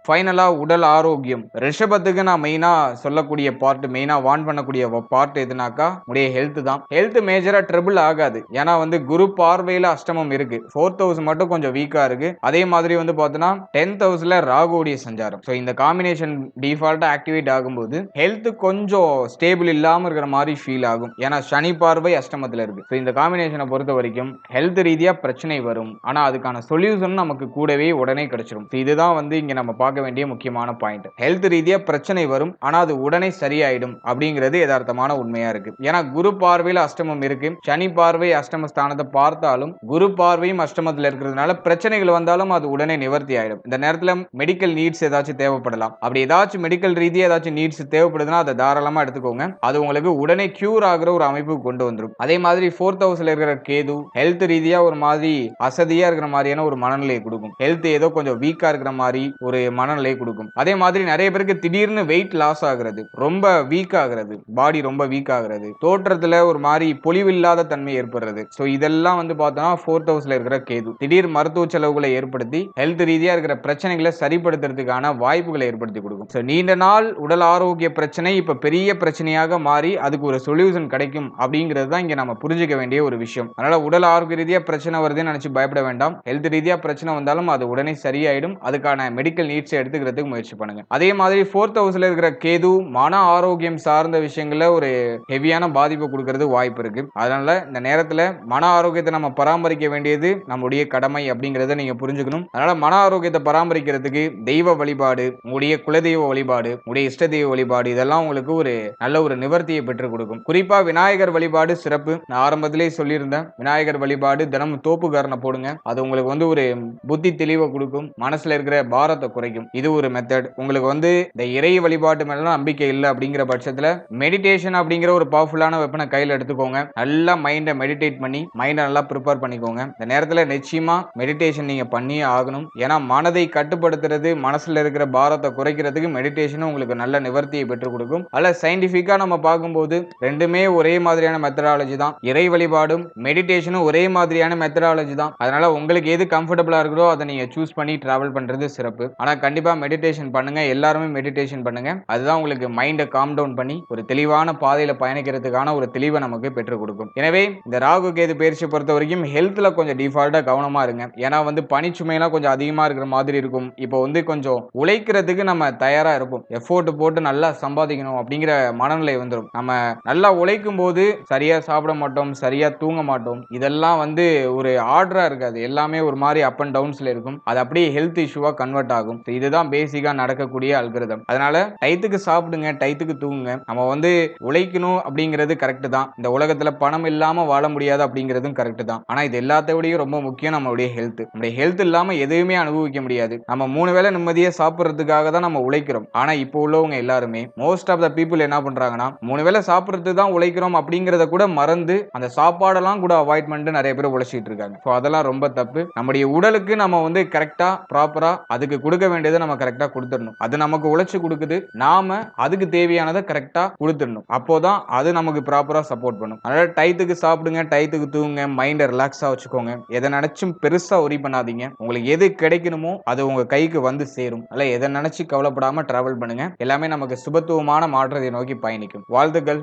ஃபைனலா உடல் ஆரோக்கியம். ரிஷபத்துக்கு நான் மெயினா சொல்லக்கூடிய பார்ட், மெயினா வார்ன் பண்ணக்கூடிய பார்ட் எதுனாக்கா உடைய ஹெல்த் தான். ஹெல்த் மேஜரா ட்ரபிள் ஆகாது. ஏன்னா வந்து குரு பார்வையில அஷ்டமம் இருக்கு. 4th ஹவுஸ் மட்டும் கொஞ்சம் வீக்கா இருக்கு. அதே மாதிரி வந்து பார்த்தோன்னா 10th ஹவுஸ்ல ராகுடைய சஞ்சாரம். ஸோ இந்த காம்பினேஷன் டிஃபால்ட்டா ஆக்டிவேட் ஆகும்போது ஹெல்த் கொஞ்சம் ஸ்டேபிள் இல்லாம இருக்கிற மாதிரி ஃபீல் ஆகும். ஏன்னா சனி பார்வை அஷ்டமத்துல இருக்கு. ஸோ இந்த காம்பினேஷனை பொறுத்த வரைக்கும் ஹெல்த் ரீதியா பிரச்சனை வரும். ஆனா அதுக்கான சொல்யூஷன் நமக்கு கூடவே உடனே கிடைச்சிடும். இதுதான் வந்து இங்க நம்ம பார்க்க வேண்டிய முக்கியமான பாயிண்ட். ஹெல்த் ரீதியா பிரச்சனை வரும், ஆனா அது உடனே சரியாயிடும் அப்படிங்கிறது யதார்த்தமான உண்மையா இருக்கு. ஏன்னா குரு பார்வையில அஷ்டமம் இருக்கு. சனி பார்வை அஷ்டம ஸ்தானத்தை பார்த்தாலும் குரு பார்வையும் அஷ்டமத்துல இருக்கிறதுனால பிரச்சனைகள் வந்தாலும் அது உடனே நிவர்த்தி ஆயிடும். இந்த நேரத்துல மெடிக்கல் நீட்ஸ் ஏதாச்சும் தேவைப்படலாம். அப்படி ஏதாச்சும் மெடிக்கல் ரீதியா ஏதாச்சும் நீட்ஸ் தேவைப்படுதுன்னா அதை தாராளமா எடுத்துக்கோங்க. அது உங்களுக்கு உடனே கியூர் ஆகிற ஒரு அமைப்பு கொண்டு வந்துடும். அதே மாதிரி 4th ஹவுஸ்ல இருக்கிற கேது ஹெல்த் ரீதியா ஒரு மாதிரி அசதியா இருக்கிற மாதிரியான ஒரு மனநிலையை கொடுக்கும். ஹெல்த் ஏதோ கொஞ்சம் வீக்கா இருக்கிற மாதிரி ஒரு மனநிலை கொடுக்கும். அதே மாதிரி நிறைய பேருக்கு திடீர்னு வெயிட் லாஸ் ஆகிறது, ரொம்ப வீக் ஆகிறது, பாடி ரொம்ப வீக் ஆகிறது, தோற்றத்துல ஒரு மாதிரி பொலிவில்லாத தன்மை ஏற்படுறது. சோ இதெல்லாம் வந்து பார்த்தோம்னா 4th ஹவுஸ்ல இருக்கிற கேது திடீர் மருத்துவ செலவுகளை ஏற்படுத்தி ஹெல்த் ரீதியா இருக்கிற பிரச்சனைகளை சரிப்படுத்துறதுக்கான வாய்ப்புகளை ஏற்படுத்தி கொடுக்கும். சோ நீண்ட நாள் உடல் ஆரோக்கிய பிரச்சனை இப்ப பெரிய பிரச்சனையாக மாறி அதுக்கு ஒரு சொல்யூஷன் கிடைக்கும் அப்படிங்கிறது தான் இங்க நம்ம புரிஞ்சுக்க வேண்டிய ஒரு விஷயம். அதனால உடல் ஆரோக்கிய ரீதியா பிரச்சனை வருதுன்னு நினைச்சு பயப்பட வேண்டாம். ஹெல்த் ரீதியா பிரச்சனை வந்தாலும் அது உடனே சரியாயிடும். அதுக்கான மெடிக்கல் நீட்ஸ் எடுத்துக்கிறதுக்கு முயற்சி பண்ணுங்க. அதே மாதிரி 4th ஹவுஸ்ல இருக்கிற கேது மன ஆரோக்கியம் சார்ந்த விஷயங்கள்ல ஒரு ஹெவியான பாதிப்பு கொடுக்கிறது வாய்ப்பு இருக்கு. அதனால இந்த நேரத்துல மன ஆரோக்கியத்தை நம்ம பராமரிக்க வேண்டியது நம்முடைய கடமை அப்படிங்கறத நீங்க புரிஞ்சுக்கணும். அதனால மன ஆரோக்கியத்தை பராமரிக்கிறதுக்கு தெய்வ வழிபாடு, உங்களுடைய குலதெய்வ வழிபாடு, உங்களுடைய இஷ்ட தெய்வ வழிபாடு இதெல்லாம் உங்களுக்கு ஒரு நல்ல ஒரு நிவர்த்தியை பெற்றுக் கொடுக்கும். குறிப்பா விநாயகர் வழிபாடு சிறப்பு. நான் ஆரம்பத்திலே சொல்லியிருந்தேன், விநாயகர் வழிபாடு தினமும் தோப்புக்காரனை போடுங்க. அது உங்களுக்கு வந்து ஒரு புத்தி தெளிவை கொடுக்கும், மனசுல இருக்கிற பாரத்தை குறைக்கும். இது ஒரு மெத்தட். உங்களுக்கு வந்து இந்த இறை வழிபாட்டு மேல நம்பிக்கை இல்லை அப்படிங்கிற பட்சத்துல மெடிடேஷன் அப்படிங்கிற ஒரு பவர்ஃபுல்லான வெப்பனை கையில் எடுத்துக்கோங்க. நல்லா மைண்டை மெடிடேட் பண்ணி மைண்டை நல்லா ப்ரிப்பேர் பண்ணிக்கோங்க. இந்த நேரத்தில் நிச்சயமா மெடிடேஷன் நீங்க பண்ணியே ஆகணும். ஏன்னா மனதை கட்டுப்படுத்துறது, மனசுல இருக்கிற பாரத்தை குறைக்கிறதுக்கு மெடிடேஷன் உங்களுக்கு நல்ல நிவர்த்தியை பெற்றுக் கொடுக்கும். அல்ல சயின்டிபிக்கா நம்ம பார்க்கும்போது ரெண்டுமே ஒரே மாதிரியான மெத்தடாலஜி தான். இறை வழிபாடும் மெடிடேஷனும் ஒரே மாதிரியான மெத்தடாலஜி தான். அதனால உங்களுக்கு எது கம்ஃபர்டபுளா இருக்கிறோ அதை நீங்க சூஸ் பண்ணி டிராவல் பண்றது சிறப்பு. ஆனா கண்டிப்பா மெடிடேஷன் பண்ணுங்க. எல்லாருமே மெடிடேஷன் பண்ணுங்க. அதுதான் உங்களுக்கு மைண்டை காம் டவுன் பண்ணி ஒரு தெளிவான பாதையில பயணிக்கிறதுக்கான ஒரு தெளிவை நமக்கு பெற்றுக் கொடுக்கும். எனவே இந்த ராகு கேது பயிற்சியை பொறுத்த வரைக்கும் ஹெல்த்ல கொஞ்சம் டிஃபால்ட்டா கவனமா இருங்க. ஏன்னா வந்து பனிச்சுமையெல்லாம் கொஞ்சம் அதிகமா இருக்கிற மாதிரி இருக்கும். இப்போ வந்து கொஞ்சம் உழைக்கிறதுக்கு நம்ம தயாரா இருப்போம். எஃபோர்ட் போட்டு நல்லா சம்பாதிக்கணும் அப்படிங்கிற மனநிலை வந்துடும். நம்ம நல்லா உழைக்கும் போது சரியா சாப்பிட மாட்டோம், சரியா தூங்க மாட்டோம். இதெல்லாம் வந்து ஒரு ஆர்டரா இருக்காது. எல்லாமே ஒரு மாதிரி அப் அண்ட் டவுன்ஸ்ல இருக்கும். அது அப்படியே ஹெல்த் இஷ்யூவா கன்வெர்ட் ஆகும். இதுதான் பேசிக்கா நடக்கக்கூடிய அல்கிரிதம். அதனால டைத்துக்கு சாப்பிடுங்க, டைத்துக்கு தூங்குங்க. நம்ம வந்து உழைக்கணும் அப்படிங்கிறது கரெக்ட் தான். இந்த உலகத்துல பணம் இல்லாம வாழ முடியாது அப்படிங்கிறதும் கரெக்ட் தான். ஆனா இது எல்லாத்தையும் ரொம்ப முக்கியம் நம்மளுடைய ஹெல்த். நம்முடைய ஹெல்த் இல்லாம எதுவுமே அனுபவிக்க முடியாது. நம்ம 3 வேளை நிம்மதியா சாப்பிடுறதுக்காக தான் நம்ம உழைக்கிறோம். ஆனா இப்போ உள்ளவங்க எல்லாருமே மோஸ்ட் ஆஃப் த பீப்புள் என்ன பண்றாங்கன்னா 3 வேளை சாப்பிடுறதுக்கு தான் உழைக்கிறோம் அப்படிங்கறத கூட மறந்து அந்த சாப்பாடெல்லாம் கூட அவாய்ட் பண்ணிட்டு நிறைய பேர் உழைச்சிட்டு இருக்காங்க. அதெல்லாம் ரொம்ப தப்பு. நம்முடைய உடலுக்கு நம்ம வந்து கரெக்டா ப்ராப்பரா அதுக்கு கொடுக்க வேண்டிய வேண்டியதை நம்ம கரெக்டா கொடுத்துடணும். அது நமக்கு உழைச்சு கொடுக்குது, நாம அதுக்கு தேவையானதை கரெக்டா கொடுத்துடணும். அப்போதான் அது நமக்கு ப்ராப்பரா சப்போர்ட் பண்ணும். அதனால டயத்துக்கு சாப்பிடுங்க, டயத்துக்கு தூங்குங்க, மைண்டை ரிலாக்ஸா வச்சுக்கோங்க. எதை நினைச்சும் பெருசா ஒரி பண்ணாதீங்க. உங்களுக்கு எது கிடைக்கணுமோ அது உங்க கைக்கு வந்து சேரும். அல்ல எதை நினைச்சு கவலைப்படாம டிராவல் பண்ணுங்க. எல்லாமே நமக்கு சுபத்துவமான மாற்றத்தை நோக்கி பயணிக்கும். வாழ்த்துக்கள்.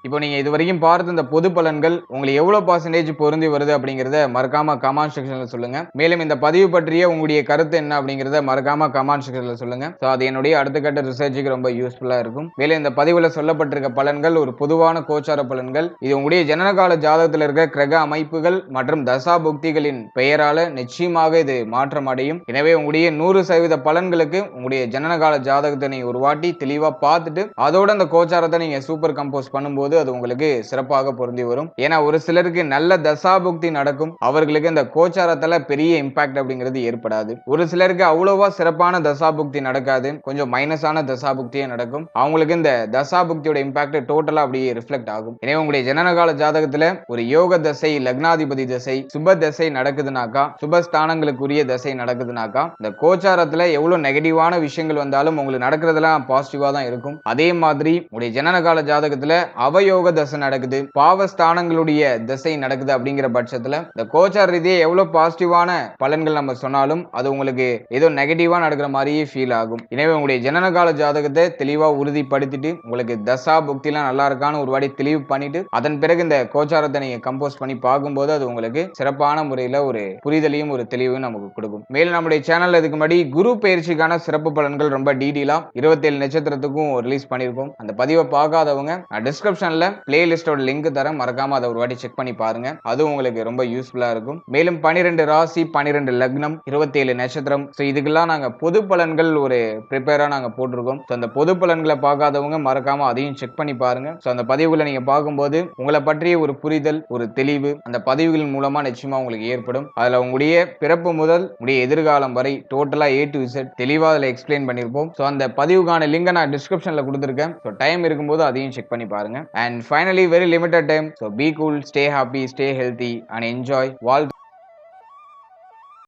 இப்போ நீங்க இது வரைக்கும் பார்த்த இந்த பொது பலன்கள் உங்களுக்கு எவ்வளவு பர்சன்டேஜ் பொருந்தி வருது அப்படிங்கறத மறக்காம கமெண்ட் செக்ஷன்ல சொல்லுங்க. மேலும் இந்த பதிவு பற்றிய உங்களுடைய கருத்து என்ன அப்படிங்கறத மறக்காம கமெண்ட் செக்ஷன்ல சொல்லுங்க. சோ அது என்னுடைய அடுத்த கட்ட ரிசர்ச்சுக்கு ரொம்ப யூஸ்ஃபுல்லா இருக்கும். மேலும் இந்த பதிவுல சொல்லப்பட்டிருக்க பலன்கள் ஒரு பொதுவான கோச்சார பலன்கள். இது உங்களுடைய ஜனனகால ஜாதகத்தில் இருக்க கிரக அமைப்புகள் மற்றும் தசா புக்திகளின் பெயரால நிச்சயமாக இது மாற்றம் அடையும். எனவே உங்களுடைய 100% பலன்களுக்கு உங்களுடைய ஜனனகால ஜாதகத்தை நீங்க ஒரு வாட்டி தெளிவா பார்த்துட்டு அதோட அந்த கோச்சாரத்தை நீங்க சூப்பர் கம்போஸ் பண்ணும்போது அது உங்களுக்கு சிறப்பாக பொருந்தி வரும். ஏன்னா ஒரு சிலருக்கு நல்ல தசாபுக்தி நடக்கும், அவர்களுக்கு இந்த கோச்சாரத்துல பெரிய இம்பாக்ட் அப்படிங்கிறது ஏற்படாது. ஒரு சிலருக்கு அவ்வளவா சிறப்பான தசாபுக்தி நடக்காது, கொஞ்சம் மைனஸான தசாபுக்தியே நடக்கும். அவங்களுக்கு இந்த தசாபுக்தியோட இம்பாக்ட் டோட்டலா அப்படியே ரிஃப்ளெக்ட் ஆகும். எனவே உங்களுடைய ஜனனகால ஜாதகத்துல ஒரு யோக தசை, லக்னாதிபதி தசை, சுப தசை நடக்குதுனாக்கா, சுபஸ்தானங்களுக்குரிய தசை நடக்குதுனாக்கா, இந்த கோச்சாரத்துல எவ்வளவு நெகட்டிவான விஷயங்கள் வந்தாலும் உங்களுக்கு நடக்கிறதுலாம் பாசிட்டிவா தான் இருக்கும். அதே மாதிரி உங்களுடைய ஜனனகால ஜாதகத்துல அவயோக தசை நடக்குது, பாவஸ்தானங்களுடைய திசை நடக்குது அப்படிங்கிற பட்சத்துல இந்த கோச்சார ரீதியா எவ்வளவு பாசிட்டிவான பலன்கள் நம்ம சொன்னாலும் அது உங்களுக்கு ஏதோ நெகட்டிவா நடக்கிற மாதிரியே ஃபீல் ஆகும். எனவே உங்களுடைய ஜனனகால ஜாதகத்தை தெளிவா உறுதிப்படுத்திட்டு உங்களுக்கு தசா புக்திலாம் நல்லா இருக்கான்னு ஒரு வாட்டி தெளிவு பண்ணிட்டு அதன் பிறகு இந்த கோச்சாரத்தை நீங்க கம்போஸ் பண்ணி பார்க்கும்போது அது உங்களுக்கு சிறப்பான முறையில ஒரு புரிதலையும் ஒரு தெளிவையும் நமக்கு கொடுக்கும். மேலும் நம்முடைய சேனல்ல இதுக்கு முன்னாடி குரு பயிற்சிக்கான சிறப்பு பலன்கள் ரொம்ப டீடெயிலா 27 நட்சத்திரத்துக்கும் ரிலீஸ் பண்ணிருக்கோம். அந்த பதிவை பார்க்காதவங்க டிஸ்கிரிப்ஷன்ல பிளேலிஸ்டோட லிங்க் தரேன், மறக்காம அதை ஒரு வாட்டி செக் பண்ணி பாருங்க. அது உங்களுக்கு ரொம்ப யூஸ்ஃபுல்லா இருக்கும். மேலும் 12 ராசி, 12 லக்னம், 27 நட்சத்திரம், சோ இதுக்கெல்லாம் நாங்க பொது பலன்கள் ஒரு ப்ரிப்பேரா நாங்க போட்டிருக்கோம். சோ அந்த பொது பலன்களை பார்க்காதவங்க மறக்காம அதையும் செக் பண்ணி பாருங்க. சோ அந்த பதிவுகளை நீங்க பார்க்கும்போது உங்களை பற்றிய ஒரு புரிதல், ஒரு தெளிவு அந்த பதிவுகளின் மூலமா நிச்சயமா உங்களுக்கு ஏற்படும். அதுல உங்களுடைய பிறப்பு முதல் உங்களுடைய எதிர்காலம் வரை டோட்டலா A to Z தெளிவா அதுல எக்ஸ்பிளைன் பண்ணிருப்போம். சோ அந்த பதிவுக்கான லிங்கை நான் டிஸ்கிரிப்ஷன்ல கொடுத்திருக்கேன். சோ டைம் இருக்கும்போது அதையும் செக் பண்ணி பாருங்க. And finally, very limited time. So be cool, stay happy, stay healthy, and enjoy.